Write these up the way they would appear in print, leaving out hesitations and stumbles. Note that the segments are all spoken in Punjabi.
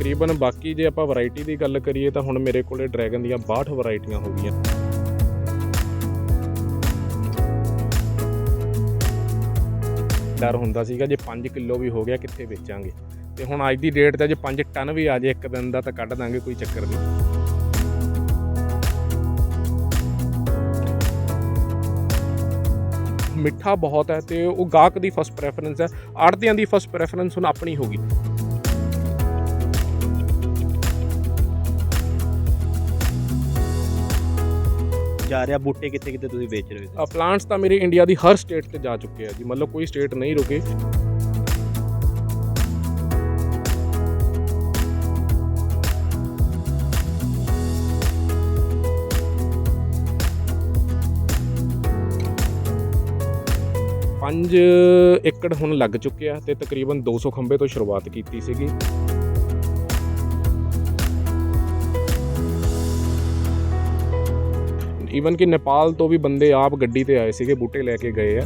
ਤਕਰੀਬਨ ਬਾਕੀ ਜੇ ਆਪਾਂ ਵੈਰਾਈਟੀ ਦੀ ਗੱਲ ਕਰੀਏ ਤਾਂ ਹੁਣ ਮੇਰੇ ਕੋਲੇ ਡਰੈਗਨ ਦੀਆਂ 62 ਵੈਰਾਈਟੀਆਂ ਹੋ ਗਈਆਂ। ਡਰ ਹੁੰਦਾ ਸੀਗਾ ਜੇ 5 ਕਿਲੋ ਵੀ ਹੋ ਗਿਆ ਕਿੱਥੇ ਵੇਚਾਂਗੇ, ਤੇ ਹੁਣ ਅੱਜ ਦੀ ਡੇਟ 'ਤੇ ਜੇ 5 ਟਨ ਵੀ ਆ ਜਾਏ ਇੱਕ ਦਿਨ ਦਾ ਤਾਂ ਕੱਢ ਦਾਂਗੇ, ਕੋਈ ਚੱਕਰ ਨਹੀਂ। ਮਿੱਠਾ ਬਹੁਤ ਹੈ ਤੇ ਉਹ ਗਾਹਕ ਦੀ ਫਸਟ ਪ੍ਰੈਫਰੈਂਸ ਹੈ, ਆੜ੍ਹਤੀਆਂ ਦੀ ਫਸਟ ਪ੍ਰੈਫਰੈਂਸ ਹੁਣ ਆਪਣੀ ਹੋ ਗਈ। ਜਾ ਰਿਹਾ ਬੂਟੇ ਕਿੱਥੇ ਕਿੱਥੇ ਤੁਸੀਂ ਵੇਚ ਰਹੇ ਹੋ? ਪਲਾਂਟਸ ਤਾਂ ਮੇਰੇ ਇੰਡੀਆ ਦੀ ਹਰ ਸਟੇਟ 'ਤੇ ਜਾ ਚੁੱਕੇ ਆ ਜੀ, ਮਤਲਬ ਕੋਈ ਸਟੇਟ ਨਹੀਂ ਰੁਕੇ। ਪੰਜ ਏਕੜ ਹੁਣ ਲੱਗ ਚੁੱਕੇ ਆ ਤੇ ਤਕਰੀਬਨ 200 ਖੰਭੇ ਤੋਂ ਸ਼ੁਰੂਆਤ ਕੀਤੀ ਸੀਗੀ। ਈਵਨ ਕਿ ਨੇਪਾਲ ਤੋਂ ਵੀ ਬੰਦੇ ਆਪ ਗੱਡੀ ਤੇ ਆਏ ਸੀਗੇ, ਬੂਟੇ ਲੈ ਕੇ ਗਏ ਆ।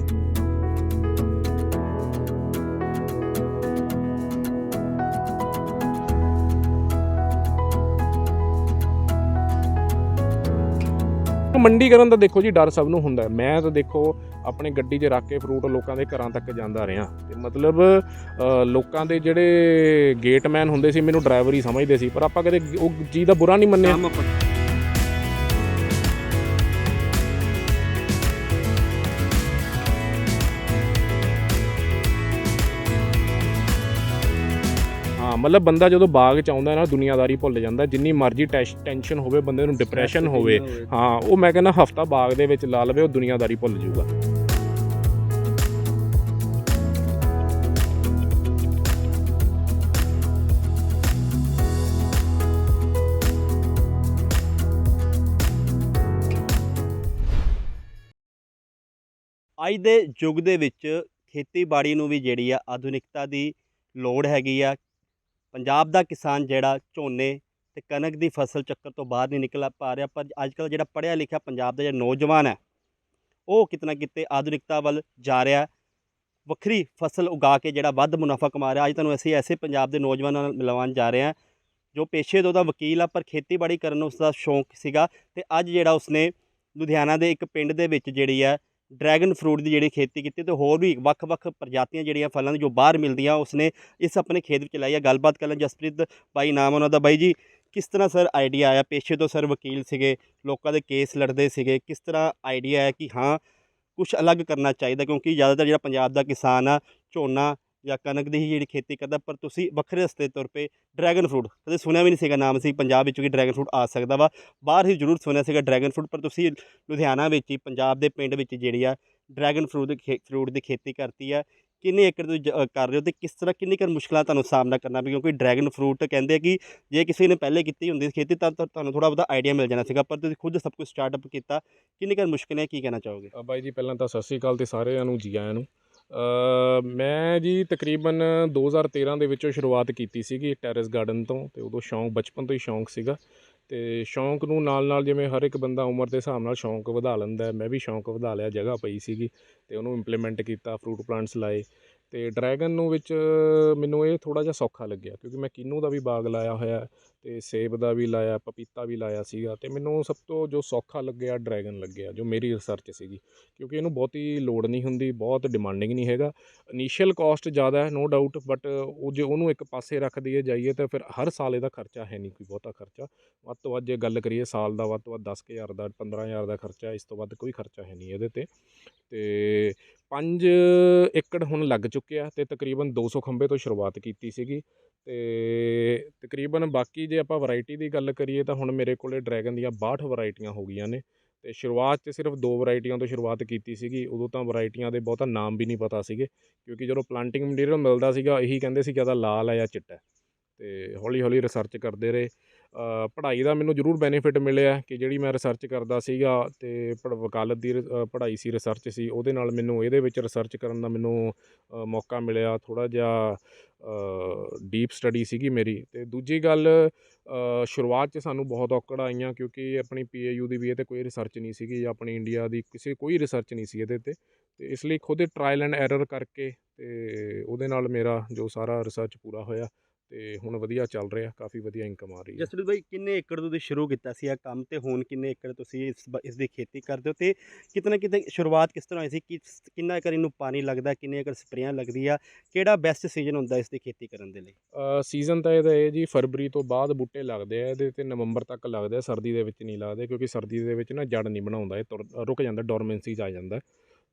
ਮੰਡੀਕਰਨ ਦਾ ਦੇਖੋ ਜੀ ਡਰ ਸਭ ਨੂੰ ਹੁੰਦਾ। ਮੈਂ ਤਾਂ ਦੇਖੋ ਆਪਣੇ ਗੱਡੀ 'ਚ ਰੱਖ ਕੇ ਫਰੂਟ ਲੋਕਾਂ ਦੇ ਘਰਾਂ ਤੱਕ ਜਾਂਦਾ ਰਿਹਾ, ਤੇ ਮਤਲਬ ਲੋਕਾਂ ਦੇ ਜਿਹੜੇ ਗੇਟਮੈਨ ਹੁੰਦੇ ਸੀ ਮੈਨੂੰ ਡਰਾਈਵਰ ਹੀ ਸਮਝਦੇ ਸੀ, ਪਰ ਆਪਾਂ ਕਦੇ ਉਹ ਚੀਜ਼ ਦਾ ਬੁਰਾ ਨਹੀਂ ਮੰਨਿਆ। ਮਤਲਬ ਬੰਦਾ ਜਦੋਂ ਬਾਗ 'ਚ ਆਉਂਦਾ ਨਾ ਦੁਨੀਆਦਾਰੀ ਭੁੱਲ ਜਾਂਦਾ, ਜਿੰਨੀ ਮਰਜ਼ੀ ਟੈਨਸ਼ਨ ਹੋਵੇ ਬੰਦੇ ਨੂੰ, ਡਿਪਰੈਸ਼ਨ ਹੋਵੇ, ਹਾਂ ਉਹ ਮੈਂ ਕਹਿੰਦਾ ਹਫਤਾ ਬਾਗ ਦੇ ਵਿੱਚ ਲਾ ਲਵੇ ਉਹ ਦੁਨੀਆਦਾਰੀ ਭੁੱਲ ਜਾਊਗਾ। ਅੱਜ ਦੇ ਯੁੱਗ ਦੇ ਵਿੱਚ ਖੇਤੀਬਾੜੀ ਨੂੰ ਵੀ ਜਿਹੜੀ ਆ ਆਧੁਨਿਕਤਾ ਦੀ ਲੋੜ ਹੈਗੀ ਆ। ਪੰਜਾਬ ਦਾ ਕਿਸਾਨ ਜਿਹੜਾ ਝੋਨੇ ਅਤੇ ਕਣਕ ਦੀ ਫਸਲ ਚੱਕਰ ਤੋਂ ਬਾਹਰ ਨਹੀਂ ਨਿਕਲ ਪਾ ਰਿਹਾ, ਪਰ ਅੱਜ ਕੱਲ੍ਹ ਜਿਹੜਾ ਪੜ੍ਹਿਆ ਲਿਖਿਆ ਪੰਜਾਬ ਦਾ ਜਿਹੜਾ ਨੌਜਵਾਨ ਹੈ ਉਹ ਕਿਤੇ ਨਾ ਕਿਤੇ ਆਧੁਨਿਕਤਾ ਵੱਲ ਜਾ ਰਿਹਾ, ਵੱਖਰੀ ਫਸਲ ਉਗਾ ਕੇ ਜਿਹੜਾ ਵੱਧ ਮੁਨਾਫਾ ਕਮਾ ਰਿਹਾ। ਅੱਜ ਤੁਹਾਨੂੰ ਅਸੀਂ ਐਸੇ ਪੰਜਾਬ ਦੇ ਨੌਜਵਾਨਾਂ ਨਾਲ ਮਿਲਵਾਉਣ ਜਾ ਰਹੇ ਹਾਂ ਜੋ ਪੇਸ਼ੇ ਤੋਂ ਤਾਂ ਵਕੀਲ ਆ, ਪਰ ਖੇਤੀਬਾੜੀ ਕਰਨ ਨੂੰ ਉਸਦਾ ਸ਼ੌਂਕ ਸੀਗਾ, ਅਤੇ ਅੱਜ ਜਿਹੜਾ ਉਸਨੇ ਲੁਧਿਆਣਾ ਦੇ ਇੱਕ ਪਿੰਡ ਦੇ ਵਿੱਚ ਜਿਹੜੀ ਹੈ ਡਰੈਗਨ ਫਰੂਟ ਦੀ ਜਿਹੜੀ ਖੇਤੀ ਕੀਤੀ, ਅਤੇ ਹੋਰ ਵੀ ਵੱਖ-ਵੱਖ ਪ੍ਰਜਾਤੀਆਂ ਜਿਹੜੀਆਂ ਫਲਾਂ ਦੀ ਜੋ ਬਾਹਰ ਮਿਲਦੀਆਂ ਉਸਨੇ ਇਸ ਆਪਣੇ ਖੇਤ ਵਿੱਚ ਲਾਈ ਹੈ। ਗੱਲਬਾਤ ਕਰਨ ਜਸਪ੍ਰੀਤ ਬਾਈ ਨਾਮ ਉਹਨਾਂ ਦਾ। ਬਾਈ ਜੀ, ਕਿਸ ਤਰ੍ਹਾਂ ਸਰ ਆਈਡੀਆ ਆਇਆ? ਪੇਸ਼ੇ ਤੋਂ ਸਰ ਵਕੀਲ ਸੀਗੇ, ਲੋਕਾਂ ਦੇ ਕੇਸ ਲੜਦੇ ਸੀਗੇ, ਕਿਸ ਤਰ੍ਹਾਂ ਆਈਡੀਆ ਆਇਆ ਕਿ ਹਾਂ ਕੁਛ ਅਲੱਗ ਕਰਨਾ ਚਾਹੀਦਾ? ਕਿਉਂਕਿ ਜ਼ਿਆਦਾਤਰ ਜਿਹੜਾ ਪੰਜਾਬ ਦਾ ਕਿਸਾਨ ਆ ਝੋਨਾ ਜਾਂ ਕਣਕ ਦੀ ਹੀ ਜਿਹੜੀ ਖੇਤੀ ਕਰਦਾ, ਪਰ ਤੁਸੀਂ ਵੱਖਰੇ ਰਸਤੇ ਤੁਰ ਪਏ। ਡਰੈਗਨ ਫਰੂਟ ਕਦੇ ਸੁਣਿਆ ਵੀ ਨਹੀਂ ਸੀਗਾ ਨਾਮ ਸੀ ਪੰਜਾਬ ਵਿੱਚ ਕਿ ਡਰੈਗਨ ਫਰੂਟ ਆ ਸਕਦਾ ਵਾ, ਬਾਹਰ ਹੀ ਜ਼ਰੂਰ ਸੁਣਿਆ ਸੀਗਾ ਡਰੈਗਨ ਫਰੂਟ, ਪਰ ਤੁਸੀਂ ਲੁਧਿਆਣਾ ਵਿੱਚ ਹੀ ਪੰਜਾਬ ਦੇ ਪਿੰਡ ਵਿੱਚ ਜਿਹੜੀ ਆ ਡਰੈਗਨ ਫਰੂਟ ਦੀ ਖੇਤੀ ਕਰਤੀ ਹੈ। ਕਿੰਨੇ ਏਕੜ ਤੁਸੀਂ ਕਰ ਰਹੇ ਹੋ, ਅਤੇ ਕਿਸ ਤਰ੍ਹਾਂ ਕਿੰਨੀ ਕੁ ਮੁਸ਼ਕਲਾਂ ਤੁਹਾਨੂੰ ਸਾਹਮਣਾ ਕਰਨਾ ਪਿਆ? ਕਿਉਂਕਿ ਡਰੈਗਨ ਫਰੂਟ ਕਹਿੰਦੇ ਕਿ ਜੇ ਕਿਸੇ ਨੇ ਪਹਿਲੇ ਕੀਤੀ ਹੁੰਦੀ ਖੇਤੀ ਤਾਂ ਤੁਹਾਨੂੰ ਥੋੜ੍ਹਾ ਬਹੁਤਾ ਆਈਡੀਆ ਮਿਲ ਜਾਣਾ ਸੀਗਾ, ਪਰ ਤੁਸੀਂ ਖੁਦ ਸਭ ਕੁਝ ਸਟਾਰਟਅਪ ਕੀਤਾ, ਕਿੰਨੀ ਕੁ ਮੁਸ਼ਕਿਲ ਹੈ, ਕੀ ਕਹਿਣਾ ਚਾਹੋਗੇ? ਬਾਈ ਜੀ ਪਹਿਲਾਂ ਤਾਂ ਸਤਿ ਸ਼੍ਰੀ ਅਕਾਲ ਤੇ ਸਾਰਿਆਂ ਨੂੰ ਜੀ ਆਇਆਂ ਨੂੰ। ਮੈਂ ਜੀ ਤਕਰੀਬਨ 2013 ਦੇ ਵਿੱਚੋਂ ਸ਼ੁਰੂਆਤ ਕੀਤੀ ਸੀਗੀ ਟੈਰੇਸ ਗਾਰਡਨ ਤੋਂ, ਅਤੇ ਉਦੋਂ ਸ਼ੌਂਕ ਬਚਪਨ ਤੋਂ ਹੀ ਸ਼ੌਂਕ ਸੀਗਾ, ਅਤੇ ਸ਼ੌਂਕ ਨੂੰ ਨਾਲ ਜਿਵੇਂ ਹਰ ਇੱਕ ਬੰਦਾ ਉਮਰ ਦੇ ਹਿਸਾਬ ਨਾਲ ਸ਼ੌਂਕ ਵਧਾ ਲੈਂਦਾ, ਮੈਂ ਵੀ ਸ਼ੌਂਕ ਵਧਾ ਲਿਆ। ਜਗ੍ਹਾ ਪਈ ਸੀਗੀ ਅਤੇ ਉਹਨੂੰ ਇੰਪਲੀਮੈਂਟ ਕੀਤਾ, ਫਰੂਟ ਪਲਾਂਟਸ ਲਾਏ, ਅਤੇ ਡਰੈਗਨ ਨੂੰ ਵਿੱਚ ਮੈਨੂੰ ਇਹ ਥੋੜ੍ਹਾ ਜਿਹਾ ਸੌਖਾ ਲੱਗਿਆ ਕਿਉਂਕਿ ਮੈਂ ਕਿੰਨੂ ਦਾ ਵੀ ਬਾਗ ਲਾਇਆ ਹੋਇਆ ਅਤੇ ਸੇਬ ਦਾ ਵੀ ਲਾਇਆ, ਪਪੀਤਾ ਵੀ ਲਾਇਆ ਸੀਗਾ, ਅਤੇ ਮੈਨੂੰ ਸਭ ਤੋਂ ਜੋ ਸੌਖਾ ਲੱਗਿਆ ਡਰੈਗਨ ਲੱਗਿਆ, ਜੋ ਮੇਰੀ ਰਿਸਰਚ ਸੀਗੀ, ਕਿਉਂਕਿ ਇਹਨੂੰ ਬਹੁਤੀ ਲੋੜ ਨਹੀਂ ਹੁੰਦੀ, ਬਹੁਤ ਡਿਮਾਂਡਿੰਗ ਨਹੀਂ ਹੈਗਾ। ਇਨੀਸ਼ੀਅਲ ਕੋਸਟ ਜ਼ਿਆਦਾ ਹੈ ਨੋ ਡਾਊਟ, ਬਟ ਉਹ ਜੇ ਉਹਨੂੰ ਇੱਕ ਪਾਸੇ ਰੱਖ ਦਈਏ ਜਾਈਏ ਤਾਂ ਫਿਰ ਹਰ ਸਾਲ ਇਹਦਾ ਖਰਚਾ ਹੈ ਨਹੀਂ ਕੋਈ ਬਹੁਤਾ ਖਰਚਾ। ਵੱਧ ਤੋਂ ਵੱਧ ਜੇ ਗੱਲ ਕਰੀਏ ਸਾਲ ਦਾ ਵੱਧ ਤੋਂ ਵੱਧ 10,000 ਦਾ 15,000 ਦਾ ਖਰਚਾ, ਇਸ ਤੋਂ ਵੱਧ ਕੋਈ ਖਰਚਾ ਹੈ ਨਹੀਂ ਇਹਦੇ 'ਤੇ। ਅਤੇ 5 ਏਕੜ ਹੁਣ ਲੱਗ ਚੁੱਕੇ ਆ ਅਤੇ ਤਕਰੀਬਨ 200 ਖੰਭੇ ਤੋਂ ਸ਼ੁਰੂਆਤ ਕੀਤੀ ਸੀਗੀ, ਅਤੇ ਤਕਰੀਬਨ ਬਾਕੀ ਜੇ ਆਪਾਂ ਵੈਰਾਈਟੀ ਦੀ ਗੱਲ ਕਰੀਏ ਤਾਂ ਹੁਣ ਮੇਰੇ ਕੋਲੇ ਡਰੈਗਨ ਦੀਆਂ 62 ਵੈਰਾਈਟੀਆਂ ਹੋ ਗਈਆਂ ਨੇ, ਅਤੇ ਸ਼ੁਰੂਆਤ 'ਚ ਸਿਰਫ 2 ਵੈਰਾਈਟੀਆਂ ਤੋਂ ਸ਼ੁਰੂਆਤ ਕੀਤੀ ਸੀਗੀ। ਉਦੋਂ ਤਾਂ ਵੈਰਾਈਟੀਆਂ ਦੇ ਬਹੁਤਾ ਨਾਮ ਵੀ ਨਹੀਂ ਪਤਾ ਸੀਗੇ, ਕਿਉਂਕਿ ਜਦੋਂ ਪਲਾਂਟਿੰਗ ਮਟੀਰੀਅਲ ਮਿਲਦਾ ਸੀਗਾ ਇਹੀ ਕਹਿੰਦੇ ਸੀ ਜਾਂ ਤਾਂ ਲਾਲ ਹੈ ਜਾਂ ਚਿੱਟਾ, ਅਤੇ ਹੌਲੀ ਹੌਲੀ ਰਿਸਰਚ ਕਰਦੇ ਰਹੇ। ਪੜ੍ਹਾਈ ਦਾ ਮੈਨੂੰ ਜ਼ਰੂਰ ਬੈਨੀਫਿਟ ਮਿਲਿਆ ਕਿ ਜਿਹੜੀ ਮੈਂ ਰਿਸਰਚ ਕਰਦਾ ਸੀਗਾ ਅਤੇ ਵਕਾਲਤ ਦੀ ਪੜ੍ਹਾਈ ਸੀ, ਰਿਸਰਚ ਸੀ, ਉਹਦੇ ਨਾਲ ਮੈਨੂੰ ਇਹਦੇ ਵਿੱਚ ਰਿਸਰਚ ਕਰਨ ਦਾ ਮੈਨੂੰ ਮੌਕਾ ਮਿਲਿਆ। ਥੋੜ੍ਹਾ ਜਿਹਾ ਡੀਪ ਸਟੱਡੀ ਸੀਗੀ ਮੇਰੀ। ਅਤੇ ਦੂਜੀ ਗੱਲ ਸ਼ੁਰੂਆਤ 'ਚ ਸਾਨੂੰ ਬਹੁਤ ਔਕੜ ਆਈਆਂ ਕਿਉਂਕਿ ਆਪਣੀ PAU ਦੀ ਵੀ ਇਹ 'ਤੇ ਕੋਈ ਰਿਸਰਚ ਨਹੀਂ ਸੀਗੀ, ਜਾਂ ਆਪਣੀ ਇੰਡੀਆ ਦੀ ਕੋਈ ਰਿਸਰਚ ਨਹੀਂ ਸੀ ਇਹਦੇ 'ਤੇ, ਅਤੇ ਇਸ ਲਈ ਖੁਦ ਟਰਾਇਲ ਐਂਡ ਐਰਰ ਕਰਕੇ ਅਤੇ ਉਹਦੇ ਨਾਲ ਮੇਰਾ ਜੋ ਸਾਰਾ ਰਿਸਰਚ ਪੂਰਾ ਹੋਇਆ, ਤੇ ਹੁਣ ਵਧੀਆ ਚੱਲ ਰਿਹਾ, ਕਾਫੀ ਵਧੀਆ ਇਨਕਮ ਆ ਰਹੀ ਹੈ। ਜਸਪ੍ਰੀਤ ਭਾਈ, ਕਿੰਨੇ ਏਕੜ ਤੋਂ ਤੁਸੀਂ ਸ਼ੁਰੂ ਕੀਤਾ ਸੀ ਇਹ ਕੰਮ, ਤੇ ਹੁਣ ਕਿੰਨੇ ਏਕੜ ਤੁਸੀਂ ਇਸ ਦੀ ਖੇਤੀ ਕਰਦੇ ਹੋ, ਤੇ ਕਿਤੇ ਨਾ ਕਿਤੇ ਸ਼ੁਰੂਆਤ ਕਿਸ ਤਰ੍ਹਾਂ ਹੋਈ ਸੀ, ਕਿੰਨਾ ਏਕੜ ਇਹਨੂੰ ਪਾਣੀ ਲੱਗਦਾ, ਕਿੰਨੇ ਏਕੜ ਸਪਰੇਆਂ ਲੱਗਦੀ ਆ, ਕਿਹੜਾ ਬੈਸਟ ਸੀਜ਼ਨ ਹੁੰਦਾ ਇਸ ਦੀ ਖੇਤੀ ਕਰਨ ਦੇ ਲਈ? ਸੀਜ਼ਨ ਤਾਂ ਇਹਦਾ ਇਹ ਜੀ, ਫਰਵਰੀ ਤੋਂ ਬਾਅਦ ਬੂਟੇ ਲੱਗਦੇ ਆ ਇਹਦੇ, ਤੇ ਨਵੰਬਰ ਤੱਕ ਲੱਗਦੇ ਆ, ਸਰਦੀ ਦੇ ਵਿੱਚ ਨਹੀਂ ਲੱਗਦੇ, ਕਿਉਂਕਿ ਸਰਦੀ ਦੇ ਵਿੱਚ ਨਾ ਜੜ ਨਹੀਂ ਬਣਾਉਂਦਾ, ਇਹ ਰੁਕ ਜਾਂਦਾ, ਡੋਰਮੈਂਸੀ 'ਚ ਆ ਜਾਂਦਾ।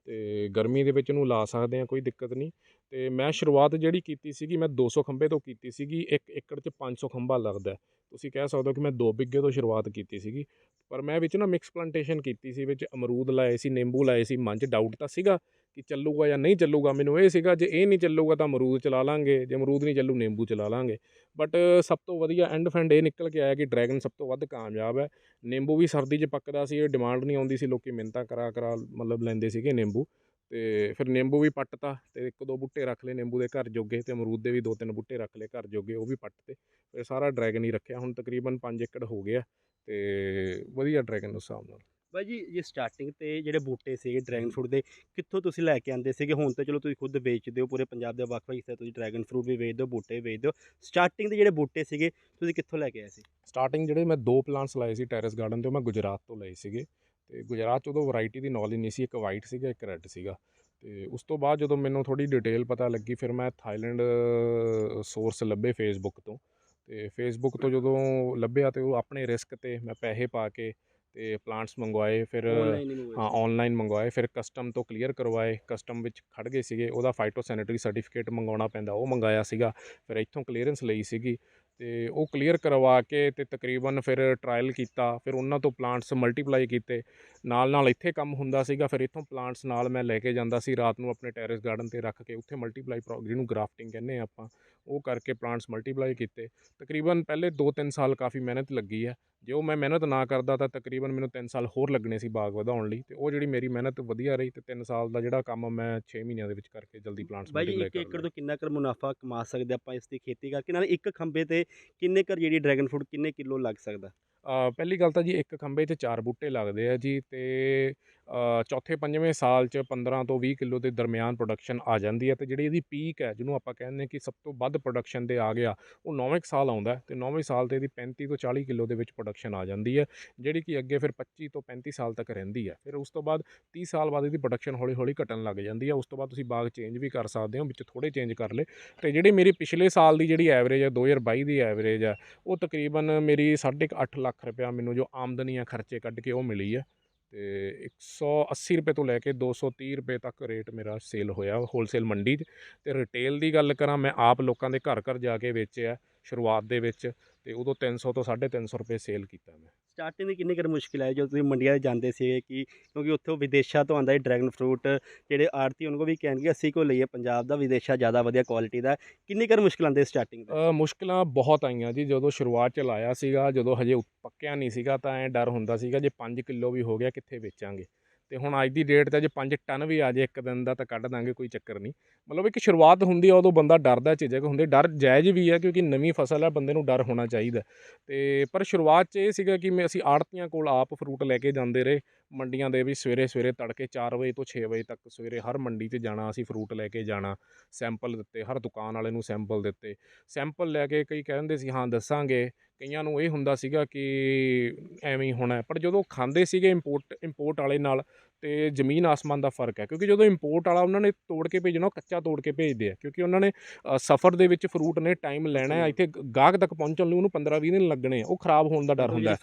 ਤੇ ਗਰਮੀ ਦੇ ਵਿੱਚ ਇਹਨੂੰ ਲਾ ਸਕਦੇ ਹਾਂ, ਕੋਈ ਦਿੱਕਤ ਨਹੀਂ। ਤੇ ਮੈਂ ਸ਼ੁਰੂਆਤ ਜਿਹੜੀ ਕੀਤੀ ਸੀਗੀ, ਮੈਂ 200 ਖੰਭੇ ਤੋਂ ਕੀਤੀ ਸੀਗੀ। 1 ਏਕੜ 'ਚ 500 ਖੰਭਾ ਲੱਗਦਾ। ਤੁਸੀਂ ਕਹਿ ਸਕਦੇ ਹੋ ਕਿ ਮੈਂ 2 ਬਿੱਗੇ ਤੋਂ ਸ਼ੁਰੂਆਤ ਕੀਤੀ ਸੀਗੀ। ਪਰ ਮੈਂ ਵਿੱਚ ਨਾ ਮਿਕਸ ਪਲਾਂਟੇਸ਼ਨ ਕੀਤੀ ਸੀ, ਵਿੱਚ ਅਮਰੂਦ ਲਾਏ ਸੀ, ਨਿੰਬੂ ਲਾਏ ਸੀ। ਮਨ 'ਚ ਡਾਊਟ ਤਾਂ ਸੀਗਾ ਕਿ ਚੱਲੂਗਾ ਜਾਂ ਨਹੀਂ ਚੱਲੂਗਾ। ਮੈਨੂੰ ਇਹ ਸੀਗਾ ਜੇ ਇਹ ਨਹੀਂ ਚੱਲੂਗਾ ਤਾਂ ਅਮਰੂਦ ਚਲਾ ਲਾਂਗੇ, ਜੇ ਅਮਰੂਦ ਨਹੀਂ ਚੱਲੂ ਨਿੰਬੂ ਚਲਾ ਲਾਂਗੇ। ਬਟ ਸਭ ਤੋਂ ਵਧੀਆ ਐਂਡ ਫੈਂਡ ਇਹ ਨਿਕਲ ਕੇ ਆਇਆ ਕਿ ਡਰੈਗਨ ਸਭ ਤੋਂ ਵੱਧ ਕਾਮਯਾਬ ਹੈ। ਨਿੰਬੂ ਵੀ ਸਰਦੀ 'ਚ ਪੱਕਦਾ ਸੀ, ਇਹ ਡਿਮਾਂਡ ਨਹੀਂ ਆਉਂਦੀ ਸੀ, ਲੋਕੀ ਮਿੰਨਤਾਂ ਕਰਾ ਮਤਲਬ ਲੈਂਦੇ ਸੀਗੇ ਨਿੰਬੂ। ਤੇ ਫਿਰ ਨਿੰਬੂ ਵੀ ਪੱਟਤਾ, ਤੇ 1-2 ਬੂਟੇ ਰੱਖ ਲਏ ਨਿੰਬੂ ਦੇ ਘਰ ਜੋਗੇ, ਤੇ ਅਮਰੂਦ ਦੇ ਵੀ 2-3 ਬੂਟੇ ਰੱਖ ਲਏ ਘਰ ਜੋਗੇ, ਉਹ ਵੀ ਪੱਟਤੇ। ਫਿਰ ਸਾਰਾ ਡਰੈਗਨ ਹੀ ਰੱਖਿਆ। ਹੁਣ ਤਕਰੀਬਨ 5 ਏਕੜ ਹੋ ਗਿਆ, ਤੇ ਵਧੀਆ ਡਰੈਗਨ ਉਸ ਹਿਸਾਬ ਨਾਲ। ਬਾਈ ਜੀ, ਜੇ ਸਟਾਰਟਿੰਗ ਤੇ ਜਿਹੜੇ ਬੂਟੇ ਸੀਗੇ ਡਰੈਗਨ ਫਰੂਟ ਦੇ, ਕਿੱਥੋਂ ਤੁਸੀਂ ਲੈ ਕੇ ਆਉਂਦੇ ਸੀਗੇ? ਹੁਣ ਤਾਂ ਚਲੋ ਤੁਸੀਂ ਖੁਦ ਵੇਚਦੇ ਹੋ, ਪੂਰੇ ਪੰਜਾਬ ਦੇ ਵੱਖ-ਵੱਖ ਹਿੱਸੇ ਤੁਸੀਂ ਡਰੈਗਨ ਫਰੂਟ ਵੀ ਵੇਚਦੇ ਹੋ, ਬੂਟੇ ਵੀ ਵੇਚਦੇ ਹੋ। ਸਟਾਰਟਿੰਗ ਦੇ ਜਿਹੜੇ ਬੂਟੇ ਸੀਗੇ ਤੁਸੀਂ ਕਿੱਥੋਂ ਲੈ ਕੇ ਆਏ ਸੀ? ਸਟਾਰਟਿੰਗ ਜਿਹੜੇ ਮੈਂ 2 ਪਲਾਂਟਸ ਲਾਏ ਸੀ ਟੈਰੇਸ ਗਾਰਡਨ 'ਤੇ, ਉਹ ਮੈਂ ਗੁਜਰਾਤ ਤੋਂ ਲਏ ਸੀਗੇ। ਤੇ ਗੁਜਰਾਤ 'ਚ ਉਦੋਂ ਵੈਰਾਈਟੀ ਦੀ ਨੌਲੇਜ ਨਹੀਂ ਸੀ, ਇੱਕ ਵਾਈਟ ਸੀਗਾ, ਇੱਕ ਰੈੱਡ ਸੀਗਾ। ਤੇ ਉਸ ਤੋਂ ਬਾਅਦ ਜਦੋਂ ਮੈਨੂੰ ਥੋੜ੍ਹੀ ਡਿਟੇਲ ਪਤਾ ਲੱਗੀ, ਫਿਰ ਮੈਂ ਥਾਈਲੈਂਡ ਸੋਰਸ ਲੱਭੇ ਫੇਸਬੁੱਕ ਤੋਂ। ਤੇ ਫੇਸਬੁੱਕ ਤੋਂ ਜਦੋਂ ਲੱਭਿਆ, ਤੇ ਉਹ ਆਪਣੇ ਰਿਸਕ 'ਤੇ ਮੈਂ ਪੈਸੇ ਪਾ ਕੇ ਤੇ ਪਲਾਂਟਸ ਮੰਗਵਾਏ। ਫਿਰ ਆਨਲਾਈਨ ਹੀ ਮੰਗਵਾਏ ਹਾਂ, ਸੀ? ਔਨਲਾਈਨ ਮੰਗਵਾਏ, ਫਿਰ ਕਸਟਮ ਤੋਂ ਕਲੀਅਰ ਕਰਵਾਏ। ਕਸਟਮ ਵਿੱਚ ਖੜ੍ਹ ਗਏ ਸੀਗੇ, ਉਹਦਾ ਫਾਈਟੋਸੈਨੇਟਰੀ ਸਰਟੀਫਿਕੇਟ ਮੰਗਵਾਉਣਾ ਪੈਂਦਾ, ਉਹ ਮੰਗਾਇਆ ਸੀਗਾ। ਫਿਰ ਇੱਥੋਂ ਕਲੀਅਰੈਂਸ ਲਈ ਸੀਗੀ, ਤੇ ਉਹ ਕਲੀਅਰ ਕਰਵਾ ਕੇ ਤੇ ਤਕਰੀਬਨ ਫਿਰ ਟਰਾਇਲ ਕੀਤਾ। ਫਿਰ ਉਹਨਾਂ ਤੋਂ ਪਲਾਂਟਸ ਮਲਟੀਪਲਾਈ ਕੀਤੇ। ਨਾਲ ਇੱਥੇ ਕੰਮ ਹੁੰਦਾ ਸੀਗਾ, ਫਿਰ ਇੱਥੋਂ ਪਲਾਂਟਸ ਨਾਲ ਮੈਂ ਲੈ ਕੇ ਜਾਂਦਾ ਸੀ ਰਾਤ ਨੂੰ ਆਪਣੇ ਟੈਰੇਸ ਗਾਰਡਨ 'ਤੇ ਰੱਖ ਕੇ, ਉੱਥੇ ਮਲਟੀਪਲਾਈ ਜਿਹਨੂੰ ਗ੍ਰਾਫਟਿੰਗ ਕਹਿੰਦੇ ਆ ਆਪਾਂ, ਉਹ ਕਰਕੇ ਪਲਾਂਟਸ ਮਲਟੀਪਲਾਈ ਕੀਤੇ। ਤਕਰੀਬਨ ਪਹਿਲੇ 2-3 ਸਾਲ ਕਾਫੀ ਮਿਹਨਤ ਲੱਗੀ ਹੈ। ਜੇ ਉਹ ਮੈਂ ਮਿਹਨਤ ਨਾ ਕਰਦਾ ਤਾਂ ਤਕਰੀਬਨ ਮੈਨੂੰ 3 ਸਾਲ ਹੋਰ ਲੱਗਣੇ ਸੀ ਬਾਗ ਵਧਾਉਣ ਲਈ। ਤੇ ਉਹ ਜਿਹੜੀ ਮੇਰੀ ਮਿਹਨਤ ਵਧੀਆ ਰਹੀ, ਤੇ 3 ਸਾਲ ਦਾ ਜਿਹੜਾ ਕੰਮ ਮੈਂ 6 ਮਹੀਨਿਆਂ ਦੇ ਵਿੱਚ ਕਰਕੇ ਜਲਦੀ ਪਲਾਂਟਸ ਬਾਈ ਜੀ, ਮਲਟੀਪਲਾਈ 1 ਕਰ ਏਕੜ ਲਏ। ਤੋਂ ਕਿੰਨਾ ਕੁ ਮੁਨਾਫਾ ਕਮਾ ਸਕਦੇ ਆਪਾਂ ਇਸ ਦੀ ਖੇਤੀ ਕਰਕੇ? ਨਾਲੇ ਇੱਕ ਖੰਭੇ ਤੇ ਕਿੰਨੇ ਕੁ ਜਿਹੜੀ ਡਰੈਗਨ ਫਰੂਟ ਕਿੰਨੇ ਕਿਲੋ ਲੱਗ ਸਕਦਾ? ਪਹਿਲੀ ਗੱਲ ਤਾਂ ਜੀ, ਇੱਕ ਖੰਭੇ 'ਚ 4 ਬੂਟੇ ਲੱਗਦੇ ਆ ਜੀ। ਤੇ ਚੌਥੇ ਪੰਜਵੇਂ ਸਾਲ 'ਚ 15 ਤੋਂ 20 ਕਿਲੋ ਦੇ ਦਰਮਿਆਨ ਪ੍ਰੋਡਕਸ਼ਨ ਆ ਜਾਂਦੀ ਹੈ। ਤੇ ਜਿਹੜੀ ਇਹਦੀ ਪੀਕ ਹੈ, ਜਿਹਨੂੰ ਆਪਾਂ ਕਹਿੰਦੇ ਕਿ ਸਭ ਤੋਂ ਵੱਧ ਪ੍ਰੋਡਕਸ਼ਨ 'ਤੇ ਆ ਗਿਆ, ਉਹ 9ਵੇਂ ਸਾਲ ਆਉਂਦਾ। ਤੇ 9ਵੇਂ ਸਾਲ 'ਤੇ ਇਹਦੀ 35 ਤੋਂ 40 ਕਿਲੋ ਦੇ ਵਿੱਚ ਪ੍ਰੋਡਕਸ਼ਨ ਆ ਜਾਂਦੀ ਹੈ, ਜਿਹੜੀ ਕਿ ਅੱਗੇ ਫਿਰ 25 ਤੋਂ 35 ਸਾਲ ਤੱਕ ਰਹਿੰਦੀ ਹੈ। ਫਿਰ ਉਸ ਤੋਂ ਬਾਅਦ 30 ਸਾਲ ਬਾਅਦ ਇਹਦੀ ਪ੍ਰੋਡਕਸ਼ਨ ਹੌਲੀ ਹੌਲੀ ਘਟਣ ਲੱਗ ਜਾਂਦੀ ਹੈ। ਉਸ ਤੋਂ ਬਾਅਦ ਤੁਸੀਂ ਬਾਗ ਚੇਂਜ ਵੀ ਕਰ ਸਕਦੇ ਹੋ, ਵਿੱਚ ਥੋੜ੍ਹੇ ਚੇਂਜ ਕਰ ਲਏ। ਤੇ ਜਿਹੜੀ ਮੇਰੀ ਪਿਛਲੇ ਸਾਲ ਦੀ ਜਿਹੜੀ ਐਵਰੇਜ ਹੈ, 2022 ਦੀ ਐਵਰੇਜ ਹੈ, ਉਹ ਤਕਰੀਬਨ ਮੇਰੀ 8.5 ਲੱਖ ਰੁਪਇਆ ਮੈਨੂੰ ਜੋ ਆਮਦਨੀ ਆ ਖਰਚੇ ਕੱਢ ਕੇ ਉਹ ਮਿਲੀ ਹੈ। ਤੇ 180 ਰੁਪਏ ਤੋਂ ਲੈ ਕੇ 230 ਰੁਪਏ ਤੱਕ ਰੇਟ ਮੇਰਾ ਸੇਲ ਹੋਇਆ ਹੋਲਸੇਲ ਮੰਡੀ 'ਚ। ਤੇ ਰਿਟੇਲ ਦੀ ਗੱਲ ਕਰਾਂ, ਮੈਂ ਆਪ ਲੋਕਾਂ ਦੇ ਘਰ ਘਰ ਜਾ ਕੇ ਵੇਚਿਆ ਸ਼ੁਰੂਆਤ ਦੇ ਵਿੱਚ, ਤੇ ਉਦੋਂ 300 ਤੋਂ 350 ਰੁਪਏ ਸੇਲ ਕੀਤਾ ਮੈਂ। ਸਟਾਰਟਿੰਗ ਦੀ ਕਿੰਨੀ ਕੁ ਮੁਸ਼ਕਿਲ ਆਈ ਜਦੋਂ ਤੁਸੀਂ ਮੰਡੀਆਂ 'ਚ ਜਾਂਦੇ ਸੀਗੇ? ਕਿਉਂਕਿ ਉੱਥੋਂ ਵਿਦੇਸ਼ਾਂ ਤੋਂ ਆਉਂਦਾ ਹੈ ਡਰੈਗਨ ਫਰੂਟ, ਜਿਹੜੇ ਆੜਤੀ ਉਹਨਾਂ ਕੋਲ ਵੀ ਕਹਿਣਗੇ ਅਸੀਂ ਕੋ ਲਈਏ ਪੰਜਾਬ ਦਾ, ਵਿਦੇਸ਼ਾਂ ਜ਼ਿਆਦਾ ਵਧੀਆ ਕੁਆਲਿਟੀ ਦਾ। ਕਿੰਨੀ ਕੁ ਮੁਸ਼ਕਿਲ ਆਉਂਦੀ ਸਟਾਰਟਿੰਗ ਦੇ? ਮੁਸ਼ਕਿਲਾਂ ਬਹੁਤ ਆਈਆਂ ਜੀ, ਜਦੋਂ ਸ਼ੁਰੂਆਤ 'ਚ ਲਾਇਆ ਸੀਗਾ, ਜਦੋਂ ਹਜੇ ਪੱਕਿਆ ਨਹੀਂ ਸੀਗਾ, ਤਾਂ ਐਂ ਡਰ ਹੁੰਦਾ ਸੀਗਾ ਜੇ 5 ਕਿਲੋ ਵੀ ਹੋ ਗਿਆ ਕਿੱਥੇ ਵੇਚਾਂਗੇ। ਤੇ ਹੁਣ ਅੱਜ ਦੀ ਡੇਟ 'ਤੇ ਜੇ 5 ਟਨ ਵੀ ਆ ਜੇ ਇੱਕ ਦਿਨ ਦਾ, ਤਾਂ ਕੱਢ ਦਾਂਗੇ, ਕੋਈ ਚੱਕਰ ਨਹੀਂ। ਮਤਲਬ ਇੱਕ ਸ਼ੁਰੂਆਤ ਹੁੰਦੀ ਆ, ਉਦੋਂ ਬੰਦਾ ਡਰਦਾ, ਝਿਜਕ ਹੁੰਦੀ। ਡਰ ਜਾਇਜ਼ ਵੀ ਹੈ, ਕਿਉਂਕਿ ਨਵੀਂ ਫਸਲ ਹੈ, ਬੰਦੇ ਨੂੰ ਡਰ ਹੋਣਾ ਚਾਹੀਦਾ। ਤੇ ਪਰ ਸ਼ੁਰੂਆਤ 'ਚ ਇਹ ਸੀਗਾ ਕਿ ਅਸੀਂ ਆੜ੍ਹਤੀਆਂ ਕੋਲ ਆਪ ਫਰੂਟ ਲੈ ਕੇ ਜਾਂਦੇ ਰਹੇ ਮੰਡੀਆਂ ਦੇ ਵੀ। ਸਵੇਰੇ ਤੜਕੇ 4 ਵਜੇ ਤੋਂ 6 ਵਜੇ ਤੱਕ ਸਵੇਰੇ ਹਰ ਮੰਡੀ 'ਚ ਜਾਣਾ, ਅਸੀਂ ਫਰੂਟ ਲੈ ਕੇ ਜਾਣਾ। ਸੈਂਪਲ ਦਿੱਤੇ, ਹਰ ਦੁਕਾਨ ਵਾਲੇ ਨੂੰ ਸੈਂਪਲ ਦਿੱਤੇ। ਸੈਂਪਲ ਲੈ ਕੇ ਕਈ ਕਹਿੰਦੇ ਸੀ ਹਾਂ ਦੱਸਾਂਗੇ, ਕਈਆਂ ਨੂੰ ਇਹ ਹੁੰਦਾ ਸੀਗਾ ਕਿ ਐਵੇਂ ਹੀ ਹੋਣਾ। ਪਰ ਜਦੋਂ ਖਾਂਦੇ ਸੀਗੇ ਇੰਪੋਰਟ ਵਾਲੇ ਨਾਲ, ਤੇ ਜ਼ਮੀਨ ਆਸਮਾਨ ਦਾ ਫ਼ਰਕ ਹੈ। ਕਿਉਂਕਿ ਜਦੋਂ ਇੰਪੋਰਟ ਵਾਲਾ ਉਹਨਾਂ ਨੇ ਤੋੜ ਕੇ ਭੇਜਣਾ, ਉਹ ਕੱਚਾ ਤੋੜ ਕੇ ਭੇਜਦੇ ਆ, ਕਿਉਂਕਿ ਉਹਨਾਂ ਨੇ ਸਫ਼ਰ ਦੇ ਵਿੱਚ ਫਰੂਟ ਨੇ ਟਾਈਮ ਲੈਣਾ ਹੈ, ਇੱਥੇ ਗਾਹਕ ਤੱਕ ਪਹੁੰਚਣ ਲਈ ਉਹਨੂੰ 15-20 ਦਿਨ ਲੱਗਣੇ ਆ, ਉਹ ਖਰਾਬ ਹੋਣ ਦਾ ਡਰ ਹੁੰਦਾ।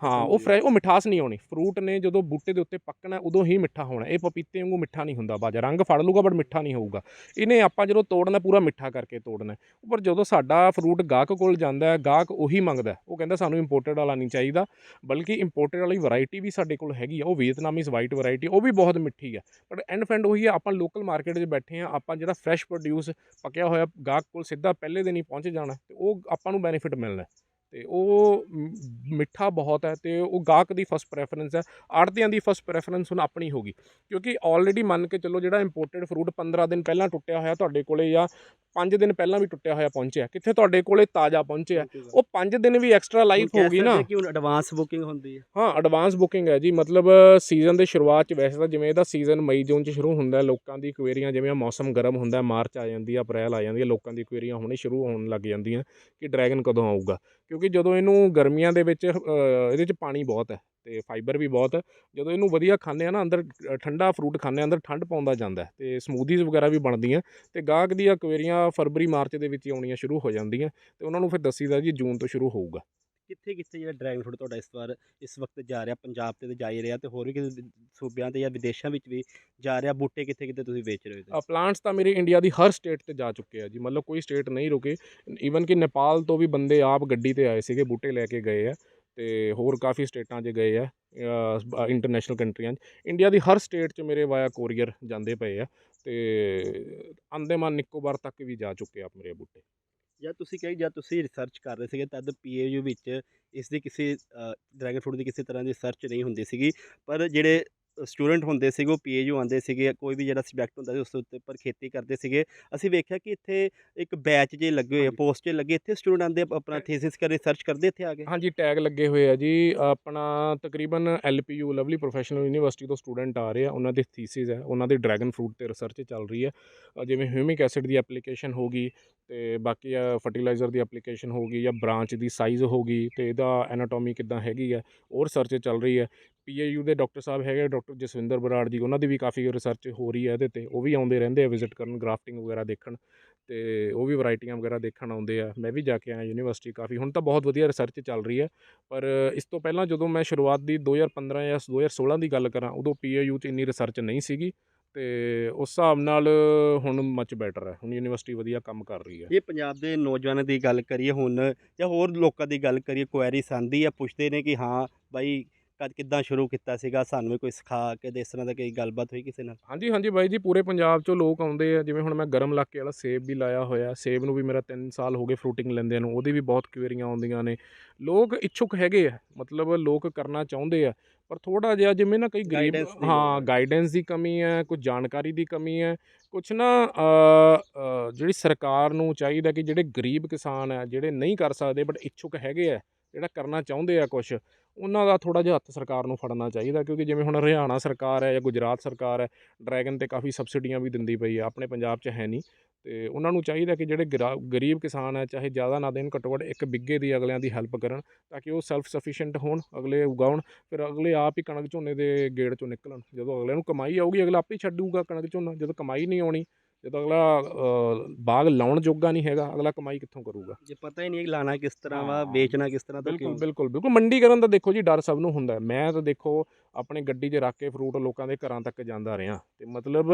ਹਾਂ, ਉਹ ਮਿਠਾਸ ਨਹੀਂ ਆਉਣੀ। ਫਰੂਟ ਨੇ ਜਦੋਂ ਬੂਟੇ ਦੇ ਉੱਤੇ ਪੱਕਣਾ, ਉਦੋਂ ਹੀ ਮਿੱਠਾ ਹੋਣਾ। ਇਹ ਪਪੀਤੇ ਵਾਂਗੂ ਮਿੱਠਾ ਨਹੀਂ ਹੁੰਦਾ, ਬਾਜਾ ਰੰਗ ਫੜ ਲੂਗਾ ਬਟ ਮਿੱਠਾ ਨਹੀਂ ਹੋਊਗਾ। ਇਹਨੇ ਆਪਾਂ ਜਦੋਂ ਤੋੜਨਾ, ਪੂਰਾ ਮਿੱਠਾ ਕਰਕੇ ਤੋੜਨਾ। ਪਰ ਜਦੋਂ ਸਾਡਾ ਫਰੂਟ ਗਾਹਕ ਕੋਲ ਜਾਂਦਾ ਹੈ, ਗਾਹਕ ਉਹੀ ਮੰਗਦਾ, ਉਹ ਕਹਿੰਦਾ ਸਾਨੂੰ ਇੰਪੋਰਟਡ ਵਾਲਾ ਨਹੀਂ ਚਾਹੀਦਾ, ਬਲਕਿ ਇੰਪੋਰਟਡ ਵਾਲੀ ਵੈਰਾਈਟੀ ਵੀ ਸਾਡੇ ਕੋਲ ਹੈਗੀ ਆ, ਉਹ ਵੀਅਤਨਾਮੀਜ਼ ਵਾਈਟ ਵੈਰਾਈਟੀ, ਉਹ ਵੀ ਬਹੁਤ ਮਿੱਠੀ ਆ। ਬਟ ਐਂਡ ਫੈਂਡ ਉਹੀ ਆ, ਆਪਾਂ ਲੋਕਲ ਮਾਰਕੀਟ 'ਚ ਬੈਠੇ ਹਾਂ, ਆਪਾਂ ਜਿਹੜਾ ਫਰੈਸ਼ ਪ੍ਰੋਡਿਊਸ ਪੱਕਿਆ ਹੋਇਆ ਗਾਹਕ ਕੋਲ ਸਿੱਧਾ ਪਹਿਲੇ ਦਿਨ ਹੀ ਪਹੁੰਚ ਜਾਣਾ, ਤੇ ਉਹ ਆਪਾਂ ਨੂੰ ਬੈਨੀਫਿਟ ਮਿਲਣਾ। ਤੇ ਉਹ ਮਿੱਠਾ ਬਹੁਤ ਹੈ, ਤੇ ਉਹ ਗਾਹਕ ਦੀ ਫਸਟ ਪ੍ਰੈਫਰੈਂਸ ਹੈ। ਆੜ੍ਹਤੀਆਂ ਦੀ ਫਸਟ ਪ੍ਰੈਫਰੈਂਸ ਹੁਣ ਆਪਣੀ ਹੋ ਗਈ, ਕਿਉਂਕਿ ਆਲਰੇਡੀ ਮੰਨ ਕੇ ਚੱਲੋ ਜਿਹੜਾ ਇੰਪੋਰਟਡ ਫਰੂਟ 15 ਦਿਨ ਪਹਿਲਾਂ ਟੁੱਟਿਆ ਹੋਇਆ ਤੁਹਾਡੇ ਕੋਲੇ, ਜਾਂ 5 ਦਿਨ ਪਹਿਲਾਂ ਵੀ ਟੁੱਟਿਆ ਹੋਇਆ ਪਹੁੰਚਿਆ, ਕਿੱਥੇ ਤੁਹਾਡੇ ਕੋਲੇ ਤਾਜ਼ਾ ਪਹੁੰਚਿਆ। ਉਹ 5 ਦਿਨ ਵੀ ਐਕਸਟਰਾ ਲਾਈਫ ਹੋ ਗਈ ਨਾ। ਕਿ ਹੁਣ ਐਡਵਾਂਸ ਬੁਕਿੰਗ ਹੁੰਦੀ ਹੈ। ਹਾਂ, ਐਡਵਾਂਸ ਬੁਕਿੰਗ ਹੈ ਜੀ। ਮਤਲਬ ਸੀਜ਼ਨ ਦੇ ਸ਼ੁਰੂਆਤ 'ਚ ਵੈਸੇ ਤਾਂ ਜਿਵੇਂ ਇਹਦਾ ਸੀਜ਼ਨ ਮਈ ਜੂਨ 'ਚ ਸ਼ੁਰੂ ਹੁੰਦਾ, ਲੋਕਾਂ ਦੀ ਕੁਏਰੀਆਂ ਜਿਵੇਂ ਮੌਸਮ ਗਰਮ ਹੁੰਦਾ, ਮਾਰਚ ਆ ਜਾਂਦੀ ਆ, ਅਪ੍ਰੈਲ ਆ ਜਾਂਦੀ ਹੈ, ਲੋਕਾਂ ਦੀ ਕੁਏਰੀਆਂ ਹੁਣੇ ਸ਼ੁਰੂ ਹੋਣ ਲੱਗ ਜਾਂਦੀਆਂ ਕਿ ਡਰੈਗਨ ਕਦੋਂ ਆਊਗਾ। ਕਿਉਂਕਿ ਜਦੋਂ ਇਹਨੂੰ ਗਰਮੀਆਂ ਦੇ ਵਿੱਚ ਇਹਦੇ 'ਚ ਪਾਣੀ ਬਹੁਤ ਹੈ ਅਤੇ ਫਾਈਬਰ ਵੀ ਬਹੁਤ ਹੈ। ਜਦੋਂ ਇਹਨੂੰ ਵਧੀਆ ਖਾਂਦੇ ਆ ਨਾ, ਅੰਦਰ ਠੰਡਾ ਫਰੂਟ ਖਾਂਦੇ ਆ, ਅੰਦਰ ਠੰਡ ਪਾਉਂਦਾ ਜਾਂਦਾ ਅਤੇ ਸਮੂਦੀਜ਼ ਵਗੈਰਾ ਵੀ ਬਣਦੀਆਂ ਅਤੇ ਗਾਹਕ ਦੀਆਂ ਕੁਏਰੀਆਂ ਫਰਵਰੀ ਮਾਰਚ ਦੇ ਵਿੱਚ ਹੀ ਆਉਣੀਆਂ ਸ਼ੁਰੂ ਹੋ ਜਾਂਦੀਆਂ ਅਤੇ ਉਹਨਾਂ ਨੂੰ ਫਿਰ ਦੱਸੀਦਾ ਜੀ ਜੂਨ ਤੋਂ ਸ਼ੁਰੂ ਹੋਊਗਾ। ਕਿੱਥੇ ਕਿੱਥੇ ਜਿਹੜਾ ਡਰੈਗਨ ਫਰੂਟ ਤੁਹਾਡਾ ਇਸ ਵਕਤ ਜਾ ਰਿਹਾ, ਪੰਜਾਬ ਤੇ ਤਾਂ ਜਾ ਹੀ ਰਿਹਾ, ਤੇ ਹੋਰ ਵੀ ਕਿਸੇ ਸੂਬਿਆਂ ਤੇ ਜਾਂ ਵਿਦੇਸ਼ਾਂ ਵਿੱਚ ਵੀ ਜਾ ਰਿਹਾ, ਬੂਟੇ ਕਿੱਥੇ ਕਿੱਥੇ ਤੁਸੀਂ ਵੇਚ ਰਹੇ ਹੋ? ਪਲਾਂਟਸ ਤਾਂ ਮੇਰੇ ਇੰਡੀਆ ਦੀ ਹਰ ਸਟੇਟ 'ਤੇ ਜਾ ਚੁੱਕੇ ਆ ਜੀ। ਮਤਲਬ ਕੋਈ ਸਟੇਟ ਨਹੀਂ ਰੁਕੇ। ਈਵਨ ਕਿ ਨੇਪਾਲ ਤੋਂ ਵੀ ਬੰਦੇ ਆਪ ਗੱਡੀ 'ਤੇ ਆਏ ਸੀਗੇ, ਬੂਟੇ ਲੈ ਕੇ ਗਏ ਆ ਅਤੇ ਹੋਰ ਕਾਫੀ ਸਟੇਟਾਂ 'ਚ ਗਏ ਆ, ਇੰਟਰਨੈਸ਼ਨਲ ਕੰਟਰੀਆਂ 'ਚ। ਇੰਡੀਆ ਦੀ ਹਰ ਸਟੇਟ 'ਚ ਮੇਰੇ ਵਾਇਆ ਕੋਰੀਅਰ ਜਾਂਦੇ ਪਏ ਆ ਅਤੇ ਅੰਡੇਮਾਨ ਨਿਕੋਬਾਰ ਤੱਕ ਵੀ ਜਾ ਚੁੱਕੇ ਆ ਮੇਰੇ ਬੂਟੇ। ਜਦ ਤੁਸੀਂ ਰਿਸਰਚ ਕਰ ਰਹੇ ਸੀਗੇ ਤਦ ਪੀਏਯੂ ਵਿੱਚ ਇਸ ਦੀ ਕਿਸੇ ਡਰੈਗਨ ਫਰੂਟ ਦੀ ਕਿਸੇ ਤਰ੍ਹਾਂ ਦੀ ਰਿਸਰਚ ਨਹੀਂ ਹੁੰਦੀ ਸੀਗੀ, ਪਰ ਜਿਹੜੇ ਸਟੂਡੈਂਟ ਹੁੰਦੇ ਸੀਗੇ ਉਹ ਪੀਏਯੂ ਆਉਂਦੇ ਸੀਗੇ, ਕੋਈ ਵੀ ਜਿਹੜਾ ਸਬਜੈਕਟ ਹੁੰਦਾ ਸੀ ਉਸ ਦੇ ਉੱਪਰ ਖੇਤੀ ਕਰਦੇ ਸੀਗੇ। ਅਸੀਂ ਵੇਖਿਆ ਕਿ ਇੱਥੇ ਇੱਕ ਬੈਚ ਜੇ ਲੱਗੇ ਹੋਏ ਆ, ਪੋਸਟ ਜੇ ਲੱਗੇ, ਇੱਥੇ ਸਟੂਡੈਂਟ ਆਉਂਦੇ ਆਪਣਾ ਥੀਸਿਸ ਕਰ ਰਿਸਰਚ ਕਰਦੇ ਇੱਥੇ ਆ ਕੇ। ਹਾਂਜੀ, ਟੈਗ ਲੱਗੇ ਹੋਏ ਆ ਜੀ। ਆਪਣਾ ਤਕਰੀਬਨ LPU ਲਵਲੀ ਪ੍ਰੋਫੈਸ਼ਨਲ ਯੂਨੀਵਰਸਿਟੀ ਤੋਂ ਸਟੂਡੈਂਟ ਆ ਰਹੇ ਆ, ਉਹਨਾਂ ਦੇ ਥੀਸਿਸ ਹੈ, ਉਹਨਾਂ ਦੀ ਡਰੈਗਨ ਫਰੂਟ 'ਤੇ ਰਿਸਰਚ ਚੱਲ ਰਹੀ ਹੈ। ਜਿਵੇਂ ਹਿਊਮਿਕ ਐਸਿਡ ਦੀ ਐਪਲੀਕੇਸ਼ਨ ਹੋ ਗਈ ਅਤੇ ਬਾਕੀ ਫਰਟੀਲਾਈਜ਼ਰ ਦੀ ਐਪਲੀਕੇਸ਼ਨ ਹੋ ਗਈ ਜਾਂ ਬ੍ਰਾਂਚ ਦੀ ਸਾਈਜ਼ ਹੋ ਗਈ ਅਤੇ ਇਹਦਾ ਐਨਾਟੋਮੀ ਕਿੱਦਾਂ ਹੈਗੀ ਹੈ, ਉਹ ਰਿਸਰਚ ਚੱਲ ਰਹੀ ਹੈ। PAU ਦੇ ਡਾਕਟਰ ਸਾਹਿਬ ਹੈਗੇ, ਡਾਕਟਰ ਜਸਵਿੰਦਰ ਬਰਾੜ ਜੀ, ਉਹਨਾਂ ਦੀ ਵੀ ਕਾਫੀ ਰਿਸਰਚ ਹੋ ਰਹੀ ਹੈ ਇਹਦੇ 'ਤੇ। ਉਹ ਵੀ ਆਉਂਦੇ ਰਹਿੰਦੇ ਆ ਵਿਜ਼ਿਟ ਕਰਨ, ਗ੍ਰਾਫਟਿੰਗ ਵਗੈਰਾ ਦੇਖਣ ਅਤੇ ਉਹ ਵੀ ਵਰਾਇਟੀਆਂ ਵਗੈਰਾ ਦੇਖਣ ਆਉਂਦੇ ਆ। ਮੈਂ ਵੀ ਜਾ ਕੇ ਆਇਆ ਯੂਨੀਵਰਸਿਟੀ ਕਾਫੀ, ਹੁਣ ਤਾਂ ਬਹੁਤ ਵਧੀਆ ਰਿਸਰਚ ਚੱਲ ਰਹੀ ਹੈ। ਪਰ ਇਸ ਤੋਂ ਪਹਿਲਾਂ ਜਦੋਂ ਮੈਂ ਸ਼ੁਰੂਆਤ ਦੀ 2015 ਜਾਂ 2016 ਦੀ ਗੱਲ ਕਰਾਂ, ਉਦੋਂ PAU 'ਚ ਇੰਨੀ ਰਿਸਰਚ ਨਹੀਂ ਸੀਗੀ ਅਤੇ ਉਸ ਹਿਸਾਬ ਨਾਲ ਹੁਣ ਮੱਚ ਬੈਟਰ ਹੈ, ਹੁਣ ਯੂਨੀਵਰਸਿਟੀ ਵਧੀਆ ਕੰਮ ਕਰ ਰਹੀ ਹੈ। ਜੇ ਪੰਜਾਬ ਦੇ ਨੌਜਵਾਨਾਂ ਦੀ ਗੱਲ ਕਰੀਏ ਹੁਣ, ਜਾਂ ਹੋਰ ਲੋਕਾਂ ਦੀ ਗੱਲ ਕਰੀਏ, ਕੁਐਰੀਸ ਆਉਂਦੀ ਆ, ਪੁੱਛਦੇ ਨੇ ਕਿ ਹਾਂ ਬਾਈ ਕਿੱਦਾਂ ਸ਼ੁਰੂ ਕੀਤਾ ਸੀਗਾ, ਸਾਨੂੰ ਵੀ ਕੋਈ ਸਿਖਾ ਕੇ ਦੇ, ਇਸ ਤਰ੍ਹਾਂ ਦਾ ਕੋਈ ਗੱਲਬਾਤ ਹੋਈ ਕਿਸੇ ਨਾਲ? ਹਾਂਜੀ ਹਾਂਜੀ ਬਾਈ ਜੀ, ਪੂਰੇ ਪੰਜਾਬ 'ਚੋਂ ਲੋਕ ਆਉਂਦੇ ਆ। ਜਿਵੇਂ ਹੁਣ ਮੈਂ ਗਰਮ ਇਲਾਕੇ ਵਾਲਾ ਸੇਬ ਵੀ ਲਾਇਆ ਹੋਇਆ, ਸੇਬ ਨੂੰ ਵੀ ਮੇਰਾ 3 ਸਾਲ ਹੋ ਗਏ ਫਰੂਟਿੰਗ ਲੈਂਦਿਆਂ ਨੂੰ, ਉਹਦੀ ਵੀ ਬਹੁਤ ਕੁਏਰੀਆਂ ਆਉਂਦੀਆਂ ਨੇ। ਲੋਕ ਇੱਛੁਕ ਹੈਗੇ ਆ, ਮਤਲਬ ਲੋਕ ਕਰਨਾ ਚਾਹੁੰਦੇ ਆ, ਪਰ ਥੋੜ੍ਹਾ ਜਿਹਾ ਜਿਵੇਂ ਨਾ ਕਈ ਗਰੀਬ, ਹਾਂ, ਗਾਈਡੈਂਸ ਦੀ ਕਮੀ ਹੈ, ਕੁਝ ਜਾਣਕਾਰੀ ਦੀ ਕਮੀ ਹੈ, ਕੁਛ ਨਾ ਜਿਹੜੀ ਸਰਕਾਰ ਨੂੰ ਚਾਹੀਦਾ ਕਿ ਜਿਹੜੇ ਗਰੀਬ ਕਿਸਾਨ ਹੈ, ਜਿਹੜੇ ਨਹੀਂ ਕਰ ਸਕਦੇ ਬਟ ਇੱਛੁਕ ਹੈਗੇ ਆ, ਜਿਹੜਾ ਕਰਨਾ ਚਾਹੁੰਦੇ ਆ ਕੁਛ, ਉਹਨਾਂ ਦਾ ਥੋੜ੍ਹਾ ਜਿਹਾ ਹੱਥ ਸਰਕਾਰ ਨੂੰ ਫੜਨਾ ਚਾਹੀਦਾ। ਕਿਉਂਕਿ ਜਿਵੇਂ ਹੁਣ ਹਰਿਆਣਾ ਸਰਕਾਰ ਹੈ ਜਾਂ ਗੁਜਰਾਤ ਸਰਕਾਰ ਹੈ, ਡਰੈਗਨ 'ਤੇ ਕਾਫੀ ਸਬਸਿਡੀਆਂ ਵੀ ਦਿੰਦੀ ਪਈ ਆ, ਆਪਣੇ ਪੰਜਾਬ 'ਚ ਹੈ ਨਹੀਂ। ਅਤੇ ਉਹਨਾਂ ਨੂੰ ਚਾਹੀਦਾ ਕਿ ਜਿਹੜੇ ਗਰੀਬ ਕਿਸਾਨ ਹੈ, ਚਾਹੇ ਜ਼ਿਆਦਾ ਨਾ ਦੇਣ, ਘੱਟੋ ਘੱਟ 1 ਬਿੱਗੇ ਦੀ ਅਗਲਿਆਂ ਦੀ ਹੈਲਪ ਕਰਨ, ਤਾਂ ਕਿ ਉਹ ਸੈਲਫ ਸਫੀਸ਼ੀਐਂਟ ਹੋਣ, ਅਗਲੇ ਉਗਾਉਣ, ਫਿਰ ਅਗਲੇ ਆਪ ਹੀ ਕਣਕ ਝੋਨੇ ਦੇ ਗੇੜ 'ਚੋਂ ਨਿਕਲਣ। ਜਦੋਂ ਅਗਲੇ ਨੂੰ ਕਮਾਈ ਆਊਗੀ, ਅਗਲਾ ਆਪੇ ਹੀ ਛੱਡੂਗਾ ਕਣਕ ਝੋਨਾ। ਜਦੋਂ ਕਮਾਈ ਨਹੀਂ ਆਉਣੀ, ਜਦੋਂ ਅਗਲਾ ਬਾਗ ਲਾਉਣ ਜੋਗਾ ਨਹੀਂ ਹੈਗਾ, ਅਗਲਾ ਕਮਾਈ ਕਿੱਥੋਂ ਕਰੂਗਾ? ਜੇ ਪਤਾ ਹੀ ਨਹੀਂ ਲਾਣਾ ਕਿਸ ਤਰ੍ਹਾਂ ਵਾ, ਵੇਚਣਾ ਕਿਸ ਤਰ੍ਹਾਂ, ਤਾਂ ਬਿਲਕੁਲ ਬਿਲਕੁਲ ਬਿਲਕੁਲ। ਮੰਡੀਕਰਨ ਦਾ ਦੇਖੋ ਜੀ, ਡਰ ਸਭ ਨੂੰ ਹੁੰਦਾ। ਮੈਂ ਤਾਂ ਦੇਖੋ ਆਪਣੀ ਗੱਡੀ 'ਚ ਰੱਖ ਕੇ ਫਰੂਟ ਲੋਕਾਂ ਦੇ ਘਰਾਂ ਤੱਕ ਜਾਂਦਾ ਰਿਹਾ ਅਤੇ ਮਤਲਬ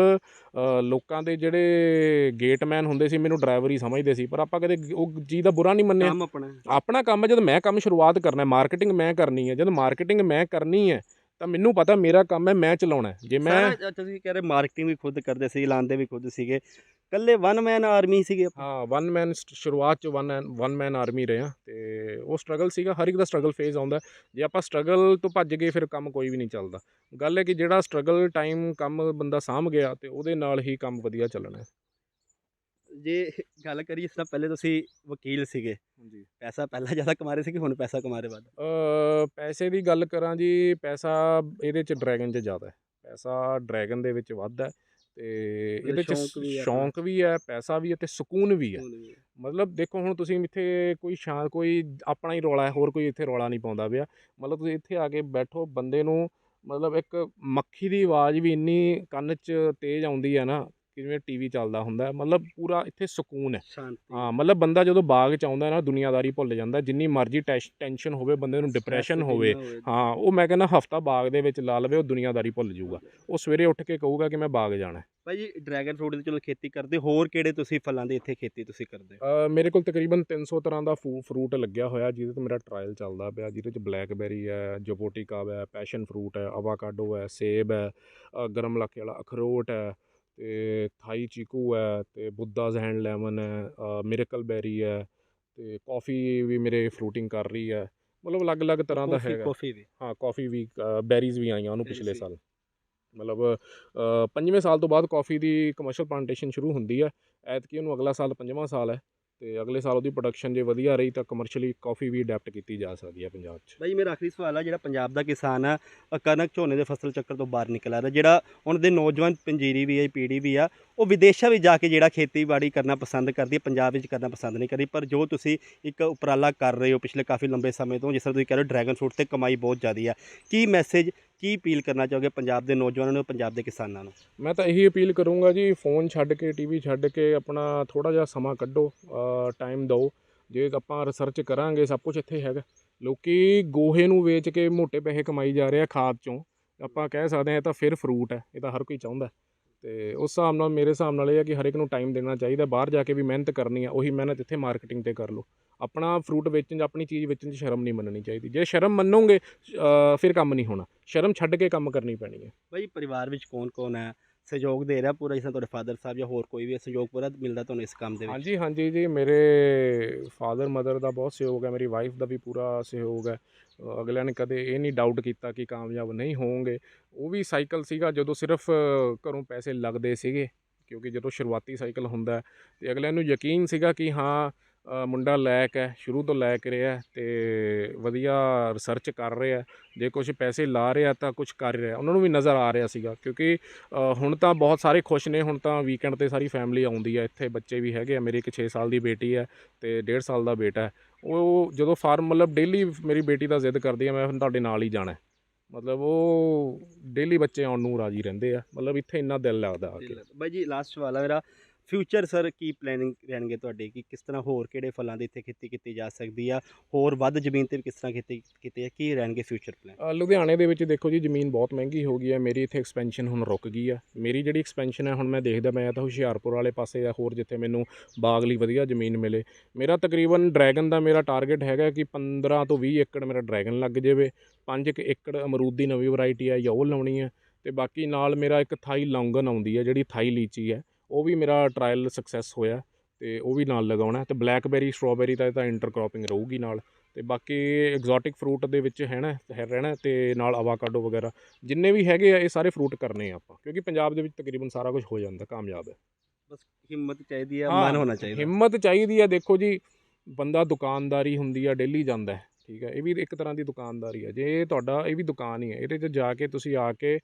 ਲੋਕਾਂ ਦੇ ਜਿਹੜੇ ਗੇਟਮੈਨ ਹੁੰਦੇ ਸੀ, ਮੈਨੂੰ ਡਰਾਈਵਰ ਹੀ ਸਮਝਦੇ ਸੀ, ਪਰ ਆਪਾਂ ਕਦੇ ਉਹ ਚੀਜ਼ ਦਾ ਬੁਰਾ ਨਹੀਂ ਮੰਨਿਆ। ਕੰਮ ਆਪਣਾ ਕੰਮ ਹੈ, ਜਦ ਮੈਂ ਕੰਮ ਸ਼ੁਰੂਆਤ ਕਰਨਾ, ਮਾਰਕੀਟਿੰਗ ਮੈਂ ਕਰਨੀ ਹੈ, ਜਦ ਮਾਰਕੀਟਿੰਗ ਮੈਂ ਕਰਨੀ ਹੈ ਤਾਂ ਮੈਨੂੰ ਪਤਾ ਮੇਰਾ ਕੰਮ ਹੈ, ਮੈਂ ਚਲਾਉਣਾ। ਜੇ ਮੈਂ, ਤੁਸੀਂ ਕਹਿ ਰਹੇ ਮਾਰਕੀਟਿੰਗ ਵੀ ਖੁਦ ਕਰਦੇ ਸੀ, ਲਾਉਂਦੇ ਵੀ ਖੁਦ ਸੀਗੇ, ਇਕੱਲੇ 1 ਮੈਨ ਆਰਮੀ ਸੀਗੇ? ਹਾਂ, 1 ਮੈਨ ਸ਼ੁਰੂਆਤ 'ਚ 1 ਮੈਨ ਆਰਮੀ ਰਿਹਾ ਅਤੇ ਉਹ ਸਟਰਗਲ ਸੀਗਾ। ਹਰ ਇੱਕ ਦਾ ਸਟਰਗਲ ਫੇਜ਼ ਆਉਂਦਾ। ਜੇ ਆਪਾਂ ਸਟਰਗਲ ਤੋਂ ਭੱਜ ਗਏ, ਫਿਰ ਕੰਮ ਕੋਈ ਵੀ ਨਹੀਂ ਚੱਲਦਾ। ਗੱਲ ਹੈ ਕਿ ਜਿਹੜਾ ਸਟਰਗਲ ਟਾਈਮ ਕੰਮ ਬੰਦਾ ਸਾਂਭ ਗਿਆ ਅਤੇ ਉਹਦੇ ਨਾਲ ਹੀ ਕੰਮ ਵਧੀਆ ਚੱਲਣਾ। ਜੇ ਗੱਲ ਕਰੀਏ, ਇਸ ਤਰ੍ਹਾਂ ਪਹਿਲੇ ਤੁਸੀਂ ਵਕੀਲ ਸੀਗੇ, ਹਾਂਜੀ, ਪੈਸਾ ਪਹਿਲਾਂ ਜ਼ਿਆਦਾ ਕਮਾ ਰਹੇ ਸੀ ਕਿ ਹੁਣ ਪੈਸਾ ਕਮਾ ਰਹੇ ਵੱਧ? ਪੈਸੇ ਦੀ ਗੱਲ ਕਰਾਂ ਜੀ, ਪੈਸਾ ਇਹਦੇ 'ਚ ਡਰੈਗਨ 'ਚ ਜ਼ਿਆਦਾ ਹੈ। ਪੈਸਾ ਡਰੈਗਨ ਦੇ ਵਿੱਚ ਵੱਧ ਹੈ ਅਤੇ ਇਹਦੇ 'ਚ ਸ਼ੌਂਕ ਵੀ ਹੈ, ਪੈਸਾ ਵੀ ਹੈ ਅਤੇ ਸਕੂਨ ਵੀ ਹੈ। ਮਤਲਬ ਦੇਖੋ, ਹੁਣ ਤੁਸੀਂ ਇੱਥੇ ਕੋਈ ਆਪਣਾ ਹੀ ਰੌਲਾ ਹੈ, ਹੋਰ ਕੋਈ ਇੱਥੇ ਰੌਲਾ ਨਹੀਂ ਪਾਉਂਦਾ ਪਿਆ। ਮਤਲਬ ਤੁਸੀਂ ਇੱਥੇ ਆ ਕੇ ਬੈਠੋ, ਬੰਦੇ ਨੂੰ ਮਤਲਬ ਇੱਕ ਮੱਖੀ ਦੀ ਆਵਾਜ਼ ਵੀ ਇੰਨੀ ਕੰਨ 'ਚ ਤੇਜ਼ ਆਉਂਦੀ ਹੈ ਨਾ, ਜਿਵੇਂ TV ਚੱਲਦਾ ਹੁੰਦਾ। ਮਤਲਬ ਪੂਰਾ ਇੱਥੇ ਸਕੂਨ ਹੈ। ਹਾਂ, ਮਤਲਬ ਬੰਦਾ ਜਦੋਂ ਬਾਗ 'ਚ ਆਉਂਦਾ ਨਾ, ਦੁਨੀਆਦਾਰੀ ਭੁੱਲ ਜਾਂਦਾ। ਜਿੰਨੀ ਮਰਜ਼ੀ ਟੈਨਸ਼ਨ ਹੋਵੇ, ਬੰਦੇ ਨੂੰ ਡਿਪਰੈਸ਼ਨ ਹੋਵੇ, ਹਾਂ, ਉਹ ਮੈਂ ਕਹਿੰਦਾ ਹਫ਼ਤਾ ਬਾਗ ਦੇ ਵਿੱਚ ਲਾ ਲਵੇ, ਉਹ ਦੁਨੀਆਦਾਰੀ ਭੁੱਲ ਜਾਊਗਾ। ਉਹ ਸਵੇਰੇ ਉੱਠ ਕੇ ਕਹੂਗਾ ਕਿ ਮੈਂ ਬਾਗ ਜਾਣਾ। ਭਾਈ ਜੀ, ਡਰੈਗਨ ਫਰੂਟ ਦੀ ਚਲੋ ਖੇਤੀ ਕਰਦੇ, ਹੋਰ ਕਿਹੜੇ ਤੁਸੀਂ ਫਲਾਂ ਦੀ ਇੱਥੇ ਖੇਤੀ ਤੁਸੀਂ ਕਰਦੇ? ਮੇਰੇ ਕੋਲ ਤਕਰੀਬਨ 300 ਤਰ੍ਹਾਂ ਦਾ ਫਰੂਟ ਲੱਗਿਆ ਹੋਇਆ, ਜਿਹਦੇ 'ਤੇ ਮੇਰਾ ਟਰਾਇਲ ਚੱਲਦਾ ਪਿਆ। ਜਿਹਦੇ 'ਚ ਬਲੈਕਬੈਰੀ ਹੈ, ਜਪੋਟੀਕਾ ਹੈ, ਪੈਸ਼ਨ ਫਰੂਟ ਹੈ, ਅਵਾਕਾਡੋ ਹੈ, ਸੇਬ ਹੈ, ਗਰਮ ਇਲਾਕੇ ਵਾਲਾ ਅਖਰੋਟ ਹੈ ਅਤੇ ਥਾਈ ਚੀਕੂ ਹੈ ਅਤੇ ਬੁੱਧਾਜ਼ ਹੈਂਡ ਲੈਮਨ ਹੈ, ਮਿਰੇਕਲ ਬੈਰੀ ਹੈ ਅਤੇ ਕੌਫੀ ਵੀ ਮੇਰੇ ਫਰੂਟਿੰਗ ਕਰ ਰਹੀ ਹੈ। ਮਤਲਬ ਅਲੱਗ ਅਲੱਗ ਤਰ੍ਹਾਂ ਦਾ ਹੈਗਾ। ਕੌਫੀ ਵੀ? ਹਾਂ, ਕੌਫੀ ਵੀ, ਬੈਰੀਜ਼ ਵੀ ਆਈਆਂ ਉਹਨੂੰ ਪਿਛਲੇ ਸਾਲ। ਮਤਲਬ 5ਵੇਂ ਸਾਲ ਤੋਂ ਬਾਅਦ ਕੌਫੀ ਦੀ ਕਮਰਸ਼ੀਅਲ ਪਲਾਂਟੇਸ਼ਨ ਸ਼ੁਰੂ ਹੁੰਦੀ ਹੈ। ਐਤਕੀ ਉਹਨੂੰ ਅਗਲਾ ਸਾਲ 5ਵਾਂ ਸਾਲ ਹੈ, ਅਤੇ ਅਗਲੇ ਸਾਲ ਉਹਦੀ ਪ੍ਰੋਡਕਸ਼ਨ ਜੇ ਵਧੀਆ ਰਹੀ ਤਾਂ ਕਮਰਸ਼ੀਅਲੀ ਕੌਫੀ ਵੀ ਅਡੈਪਟ ਕੀਤੀ ਜਾ ਸਕਦੀ ਹੈ ਪੰਜਾਬ 'ਚ। ਬਾਈ ਮੇਰਾ ਆਖਰੀ ਸਵਾਲ ਆ, ਜਿਹੜਾ ਪੰਜਾਬ ਦਾ ਕਿਸਾਨ ਆ ਕਣਕ ਝੋਨੇ ਦੇ ਫਸਲ ਚੱਕਰ ਤੋਂ ਬਾਹਰ ਨਿਕਲ ਆ ਰਿਹਾ, ਜਿਹੜਾ ਉਹਨਾਂ ਦੇ ਨੌਜਵਾਨ ਪੰਜੀਰੀ ਵੀ ਹੈ ਪੀੜ੍ਹੀ ਵੀ ਆ, ਉਹ ਵਿਦੇਸ਼ਾਂ ਵਿੱਚ ਜਾ ਕੇ ਜਿਹੜਾ ਖੇਤੀਬਾੜੀ ਕਰਨਾ ਪਸੰਦ ਕਰਦੀ ਹੈ, ਪੰਜਾਬ ਵਿੱਚ ਕਰਨਾ ਪਸੰਦ ਨਹੀਂ ਕਰਦੀ। ਪਰ ਜੋ ਤੁਸੀਂ ਇੱਕ ਉਪਰਾਲਾ ਕਰ ਰਹੇ ਹੋ ਪਿਛਲੇ ਕਾਫੀ ਲੰਬੇ ਸਮੇਂ ਤੋਂ, ਜਿਸ ਤਰ੍ਹਾਂ ਤੁਸੀਂ ਕਹਿ ਰਹੇ ਹੋ ਡਰੈਗਨ ਫਰੂਟ 'ਤੇ ਕਮਾਈ ਬਹੁਤ ਜ਼ਿਆਦਾ ਆ, ਕੀ ਮੈਸੇਜ ਕੀ ਅਪੀਲ ਕਰਨਾ ਚਾਹੋਗੇ ਪੰਜਾਬ ਦੇ ਨੌਜਵਾਨਾਂ ਨੂੰ, ਪੰਜਾਬ ਦੇ ਕਿਸਾਨਾਂ ਨੂੰ? ਮੈਂ ਤਾਂ ਇਹੀ ਅਪੀਲ ਕਰੂੰਗਾ ਜੀ, ਫ਼ੋਨ ਛੱਡ ਕੇ TV ਛੱਡ ਕੇ ਆਪਣਾ ਥੋੜ੍ਹਾ ਜਿਹਾ ਸਮਾਂ ਕੱਢੋ, ਟਾਈਮ ਦਿਓ। ਜੇ ਆਪਾਂ ਰਿਸਰਚ ਕਰਾਂਗੇ ਸਭ ਕੁਝ ਇੱਥੇ ਹੈਗਾ। ਲੋਕੀ ਗੋਹੇ ਨੂੰ ਵੇਚ ਕੇ ਮੋਟੇ ਪੈਸੇ ਕਮਾਈ ਜਾ ਰਹੇ ਆ ਖਾਦ 'ਚੋਂ। ਆਪਾਂ ਕਹਿ ਸਕਦੇ ਹਾਂ ਇਹ ਤਾਂ ਫਿਰ ਫਰੂਟ ਹੈ, ਇਹ ਤਾਂ ਹਰ ਕੋਈ ਚਾਹੁੰਦਾ। ਅਤੇ ਉਸ ਹਿਸਾਬ ਨਾਲ ਮੇਰੇ ਹਿਸਾਬ ਨਾਲ ਇਹ ਹੈ ਕਿ ਹਰ ਇੱਕ ਨੂੰ ਟਾਈਮ ਦੇਣਾ ਚਾਹੀਦਾ। ਬਾਹਰ ਜਾ ਕੇ ਵੀ ਮਿਹਨਤ ਕਰਨੀ ਆ, ਉਹੀ ਮਿਹਨਤ ਇੱਥੇ ਮਾਰਕੀਟਿੰਗ 'ਤੇ ਕਰ ਲਓ। ਆਪਣਾ ਫਰੂਟ ਵੇਚਣ 'ਚ, ਆਪਣੀ ਚੀਜ਼ ਵੇਚਣ 'ਚ ਸ਼ਰਮ ਨਹੀਂ ਮੰਨਣੀ ਚਾਹੀਦੀ। ਜੇ ਸ਼ਰਮ ਮੰਨੋਗੇ ਫਿਰ ਕੰਮ ਨਹੀਂ ਹੋਣਾ, ਸ਼ਰਮ ਛੱਡ ਕੇ ਕੰਮ ਕਰਨੀ ਪੈਣੀ ਹੈ। ਬਾਈ ਪਰਿਵਾਰ ਵਿੱਚ ਕੌਣ ਕੌਣ ਹੈ, ਸਹਿਯੋਗ ਦੇ ਰਿਹਾ ਪੂਰਾ, ਜਿਸ ਤਰ੍ਹਾਂ ਤੁਹਾਡੇ ਫਾਦਰ ਸਾਹਿਬ ਜਾਂ ਹੋਰ ਕੋਈ ਵੀ ਸਹਿਯੋਗ ਪੂਰਾ ਮਿਲਦਾ ਤੁਹਾਨੂੰ ਇਸ ਕੰਮ ਦੇ ਵਿੱਚ? ਹਾਂਜੀ ਹਾਂਜੀ ਜੀ, ਮੇਰੇ ਫਾਦਰ ਮਦਰ ਦਾ ਬਹੁਤ ਸਹਿਯੋਗ ਹੈ, ਮੇਰੀ ਵਾਈਫ ਦਾ ਵੀ ਪੂਰਾ ਸਹਿਯੋਗ ਹੈ। ਅਗਲਿਆਂ ਨੇ ਕਦੇ ਇਹ ਨਹੀਂ ਡਾਊਟ ਕੀਤਾ ਕਿ ਕਾਮਯਾਬ ਨਹੀਂ ਹੋਣਗੇ। ਉਹ ਵੀ ਸਾਈਕਲ ਸੀਗਾ ਜਦੋਂ ਸਿਰਫ ਘਰੋਂ ਪੈਸੇ ਲੱਗਦੇ ਸੀਗੇ, ਕਿਉਂਕਿ ਜਦੋਂ ਸ਼ੁਰੂਆਤੀ ਸਾਈਕਲ ਹੁੰਦਾ ਅਤੇ ਅਗਲਿਆਂ ਨੂੰ ਯਕੀਨ ਸੀਗਾ ਕਿ ਹਾਂ ਮੁੰਡਾ ਲਾਇਕ ਹੈ, ਸ਼ੁਰੂ ਤੋਂ ਲੈ ਕੇ ਰਿਹਾ ਅਤੇ ਵਧੀਆ ਰਿਸਰਚ ਕਰ ਰਿਹਾ, ਜੇ ਕੁਛ ਪੈਸੇ ਲਾ ਰਿਹਾ ਤਾਂ ਕੁਛ ਕਰ ਰਿਹਾ। ਉਹਨਾਂ ਨੂੰ ਵੀ ਨਜ਼ਰ ਆ ਰਿਹਾ ਸੀਗਾ, ਕਿਉਂਕਿ ਹੁਣ ਤਾਂ ਬਹੁਤ ਸਾਰੇ ਖੁਸ਼ ਨੇ। ਹੁਣ ਤਾਂ ਵੀਕਐਂਡ 'ਤੇ ਸਾਰੀ ਫੈਮਿਲੀ ਆਉਂਦੀ ਹੈ ਇੱਥੇ, ਬੱਚੇ ਵੀ ਹੈਗੇ ਆ। ਮੇਰੀ ਇੱਕ 6 ਸਾਲ ਦੀ ਬੇਟੀ ਹੈ ਅਤੇ 1.5 ਸਾਲ ਦਾ ਬੇਟਾ ਹੈ। ਉਹ ਜਦੋਂ ਫਾਰਮ ਮਤਲਬ ਡੇਲੀ ਮੇਰੀ ਬੇਟੀ ਦਾ ਜ਼ਿੱਦ ਕਰਦੀ ਹੈ ਮੈਂ ਹੁਣ ਤੁਹਾਡੇ ਨਾਲ ਹੀ ਜਾਣਾ, ਮਤਲਬ ਉਹ ਡੇਲੀ ਬੱਚੇ ਆਉਣ ਨੂੰ ਰਾਜ਼ੀ ਰਹਿੰਦੇ ਆ। ਮਤਲਬ ਇੱਥੇ ਇੰਨਾ ਦਿਲ ਲੱਗਦਾ ਆ ਕੇ। ਬਾਈ ਜੀ ਲਾਸਟ ਸਵਾਲ ਆ ਮੇਰਾ, ਫਿਊਚਰ ਸਰ ਕੀ ਪਲੈਨਿੰਗ ਰਹਿਣਗੇ ਤੁਹਾਡੇ, ਕਿ ਕਿਸ ਤਰ੍ਹਾਂ ਹੋਰ ਕਿਹੜੇ ਫਲਾਂ ਦੀ ਇੱਥੇ ਖੇਤੀ ਕੀਤੀ ਜਾ ਸਕਦੀ ਆ, ਹੋਰ ਵੱਧ ਜ਼ਮੀਨ 'ਤੇ ਕਿਸ ਤਰ੍ਹਾਂ ਖੇਤੀ ਕੀਤੀ ਹੈ, ਕੀ ਰਹਿਣਗੇ ਫਿਊਚਰ ਪਲਾਨ? ਲੁਧਿਆਣੇ ਦੇ ਵਿੱਚ ਦੇਖੋ ਜੀ ਜ਼ਮੀਨ ਬਹੁਤ ਮਹਿੰਗੀ ਹੋ ਗਈ ਹੈ। ਮੇਰੀ ਇੱਥੇ ਐਕਸਪੈਂਸ਼ਨ ਹੁਣ ਰੁਕ ਗਈ ਆ। ਮੇਰੀ ਜਿਹੜੀ ਐਕਸਪੈਂਸ਼ਨ ਹੈ ਹੁਣ ਮੈਂ ਦੇਖਦਾ ਮੈਂ ਤਾਂ ਹੁਸ਼ਿਆਰਪੁਰ ਵਾਲੇ ਪਾਸੇ ਜਾਂ ਹੋਰ ਜਿੱਥੇ ਮੈਨੂੰ ਬਾਗ ਲਈ ਵਧੀਆ ਜ਼ਮੀਨ ਮਿਲੇ। ਮੇਰਾ ਤਕਰੀਬਨ ਡਰੈਗਨ ਦਾ ਮੇਰਾ ਟਾਰਗੇਟ ਹੈਗਾ ਕਿ 15 ਤੋਂ 20 ਏਕੜ ਮੇਰਾ ਡਰੈਗਨ ਲੱਗ ਜਾਵੇ। 5 ਏਕੜ ਅਮਰੂਦ ਦੀ ਨਵੀਂ ਵੈਰਾਈਟੀ ਹੈ ਜਾਂ ਉਹ ਲਾਉਣੀ ਹੈ, ਅਤੇ ਬਾਕੀ ਨਾਲ ਮੇਰਾ ਇੱਕ ਥਾਈ ਲੌਂਗਨ ਆਉਂਦੀ ਹੈ ਜਿਹੜੀ ਥਾਈ ਲੀਚੀ ਹੈ, ਉਹ ਵੀ ਮੇਰਾ ਟਰਾਇਲ ਸਕਸੈਸ ਹੋਇਆ ਅਤੇ ਉਹ ਵੀ ਨਾਲ ਲਗਾਉਣਾ। ਅਤੇ ਬਲੈਕਬੈਰੀ ਸਟ੍ਰਾਬੈਰੀ ਦਾ ਤਾਂ ਇੰਟਰਕ੍ਰੋਪਿੰਗ ਰਹੂਗੀ ਨਾਲ। ਅਤੇ ਬਾਕੀ ਐਗਜ਼ੋਟਿਕ ਫਰੂਟ ਦੇ ਵਿੱਚ ਰਹਿਣਾ ਅਤੇ ਨਾਲ ਅਵਾਕਾਡੋ ਵਗੈਰਾ ਜਿੰਨੇ ਵੀ ਹੈਗੇ ਆ ਇਹ ਸਾਰੇ ਫਰੂਟ ਕਰਨੇ ਆ ਆਪਾਂ, ਕਿਉਂਕਿ ਪੰਜਾਬ ਦੇ ਵਿੱਚ ਤਕਰੀਬਨ ਸਾਰਾ ਕੁਝ ਹੋ ਜਾਂਦਾ, ਕਾਮਯਾਬ ਹੈ। ਬਸ ਹਿੰਮਤ ਚਾਹੀਦੀ ਹੈ, ਮਨ ਹੋਣਾ ਚਾਹੀਦਾ। ਹਿੰਮਤ ਚਾਹੀਦੀ ਹੈ। ਦੇਖੋ ਜੀ, ਬੰਦਾ ਦੁਕਾਨਦਾਰੀ ਹੁੰਦੀ ਆ, ਡੇਲੀ ਜਾਂਦਾ ਹੈ, ਠੀਕ ਹੈ, ਇਹ ਵੀ ਇੱਕ ਤਰ੍ਹਾਂ ਦੀ ਦੁਕਾਨਦਾਰੀ ਹੈ। ਜੇ ਤੁਹਾਡਾ ਇਹ ਵੀ ਦੁਕਾਨ ਹੀ ਹੈ, ਇਹਦੇ 'ਚ ਜਾ ਕੇ ਤੁਸੀਂ ਆ ਕੇ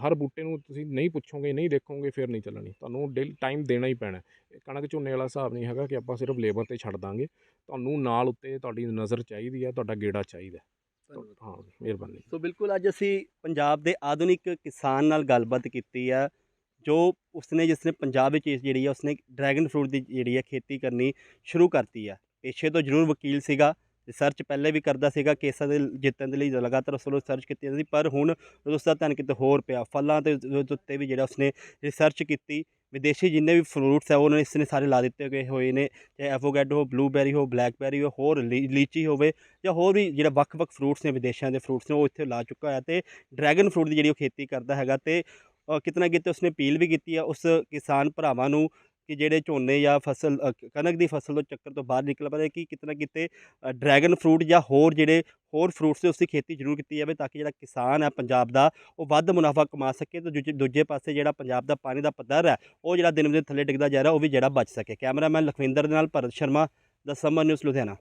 ਹਰ ਬੂਟੇ ਨੂੰ ਤੁਸੀਂ ਨਹੀਂ ਪੁੱਛੋਗੇ, ਨਹੀਂ ਦੇਖੋਗੇ, ਫਿਰ ਨਹੀਂ ਚੱਲਣੀ। ਤੁਹਾਨੂੰ ਟਾਈਮ ਦੇਣਾ ਹੀ ਪੈਣਾ। ਕਣਕ ਝੋਨੇ ਵਾਲਾ ਹਿਸਾਬ ਨਹੀਂ ਹੈਗਾ ਕਿ ਆਪਾਂ ਸਿਰਫ ਲੇਬਰ 'ਤੇ ਛੱਡ ਦਾਂਗੇ। ਤੁਹਾਨੂੰ ਨਾਲ ਉੱਤੇ ਤੁਹਾਡੀ ਨਜ਼ਰ ਚਾਹੀਦੀ ਹੈ, ਤੁਹਾਡਾ ਗੇੜਾ ਚਾਹੀਦਾ। ਹਾਂ, ਮਿਹਰਬਾਨੀ। ਸੋ ਬਿਲਕੁਲ ਅੱਜ ਅਸੀਂ ਪੰਜਾਬ ਦੇ ਆਧੁਨਿਕ ਕਿਸਾਨ ਨਾਲ ਗੱਲਬਾਤ ਕੀਤੀ ਆ, ਜੋ ਜਿਸਨੇ ਪੰਜਾਬ ਵਿੱਚ ਜਿਹੜੀ ਆ ਉਸਨੇ ਡਰੈਗਨ ਫਰੂਟ ਦੀ ਜਿਹੜੀ ਆ ਖੇਤੀ ਕਰਨੀ ਸ਼ੁਰੂ ਕਰਤੀ ਆ। ਪੇਸ਼ੇ ਤੋਂ ਜ਼ਰੂਰ ਵਕੀਲ ਸੀਗਾ, ਰਿਸਰਚ ਪਹਿਲੇ ਵੀ ਕਰਦਾ ਸੀਗਾ, ਕੇਸਾਂ ਦੇ ਜਿੱਤਣ ਦੇ ਲਈ ਲਗਾਤਾਰ ਉਸ ਵੱਲੋਂ ਰਿਸਰਚ ਕੀਤੀ ਜਾਂਦੀ ਸੀ, ਪਰ ਹੁਣ ਉਸਦਾ ਧਿਆਨ ਕਿਤੇ ਹੋਰ ਪਿਆ। ਫਲਾਂ ਦੇ ਉੱਤੇ ਵੀ ਜਿਹੜਾ ਉਸਨੇ ਰਿਸਰਚ ਕੀਤੀ। ਵਿਦੇਸ਼ੀ ਜਿੰਨੇ ਵੀ ਫਰੂਟਸ ਹੈ ਉਹਨਾਂ ਇਸਨੇ ਸਾਰੇ ਲਾ ਦਿੱਤੇ ਗਏ ਹੋਏ ਨੇ, ਚਾਹੇ ਐਵੋਕੈਡੋ ਹੋ, ਬਲੂਬੈਰੀ ਹੋ, ਬਲੈਕਬੈਰੀ ਹੋ, ਹੋਰ ਲੀਚੀ ਹੋਵੇ ਜਾਂ ਹੋਰ ਵੀ ਜਿਹੜਾ ਵੱਖ-ਵੱਖ ਫਰੂਟਸ ਨੇ, ਵਿਦੇਸ਼ਾਂ ਦੇ ਫਰੂਟਸ ਨੇ, ਉਹ ਇੱਥੇ ਲਾ ਚੁੱਕਾ ਹੈ। ਅਤੇ ਡਰੈਗਨ ਫਰੂਟ ਦੀ ਜਿਹੜੀ ਉਹ ਖੇਤੀ ਕਰਦਾ ਹੈਗਾ, ਅਤੇ ਕਿਤੇ ਨਾ ਕਿਤੇ ਉਸਨੇ ਅਪੀਲ ਵੀ ਕੀਤੀ ਆ ਉਸ ਕਿਸਾਨ ਭਰਾਵਾਂ ਨੂੰ ਕਿ ਜਿਹੜੇ ਝੋਨੇ ਜਾਂ ਫਸਲ ਕਣਕ ਦੀ ਫਸਲ ਤੋਂ ਚੱਕਰ ਤੋਂ ਬਾਹਰ ਨਿਕਲ ਪਏ, ਕਿ ਕਿਤੇ ਨਾ ਕਿਤੇ ਡਰੈਗਨ ਫਰੂਟ ਜਾਂ ਹੋਰ ਫਰੂਟਸ ਦੀ ਉਸਦੀ ਖੇਤੀ ਜ਼ਰੂਰ ਕੀਤੀ ਜਾਵੇ, ਤਾਂ ਕਿ ਜਿਹੜਾ ਕਿਸਾਨ ਹੈ ਪੰਜਾਬ ਦਾ ਉਹ ਵੱਧ ਮੁਨਾਫਾ ਕਮਾ ਸਕੇ, ਅਤੇ ਦੂਜੇ ਪਾਸੇ ਜਿਹੜਾ ਪੰਜਾਬ ਦਾ ਪਾਣੀ ਦਾ ਪੱਧਰ ਹੈ ਉਹ ਜਿਹੜਾ ਦਿਨ ਦਿਨ ਥੱਲੇ ਡਿੱਗਦਾ ਜਾ ਰਿਹਾ, ਉਹ ਵੀ ਜਿਹੜਾ ਬਚ ਸਕੇ। ਕੈਮਰਾਮੈਨ ਲਖਵਿੰਦਰ ਦੇ ਨਾਲ ਭਰਤ ਸ਼ਰਮਾ, ਦਾ ਸਮਰ ਨਿਊਜ਼, ਲੁਧਿਆਣਾ।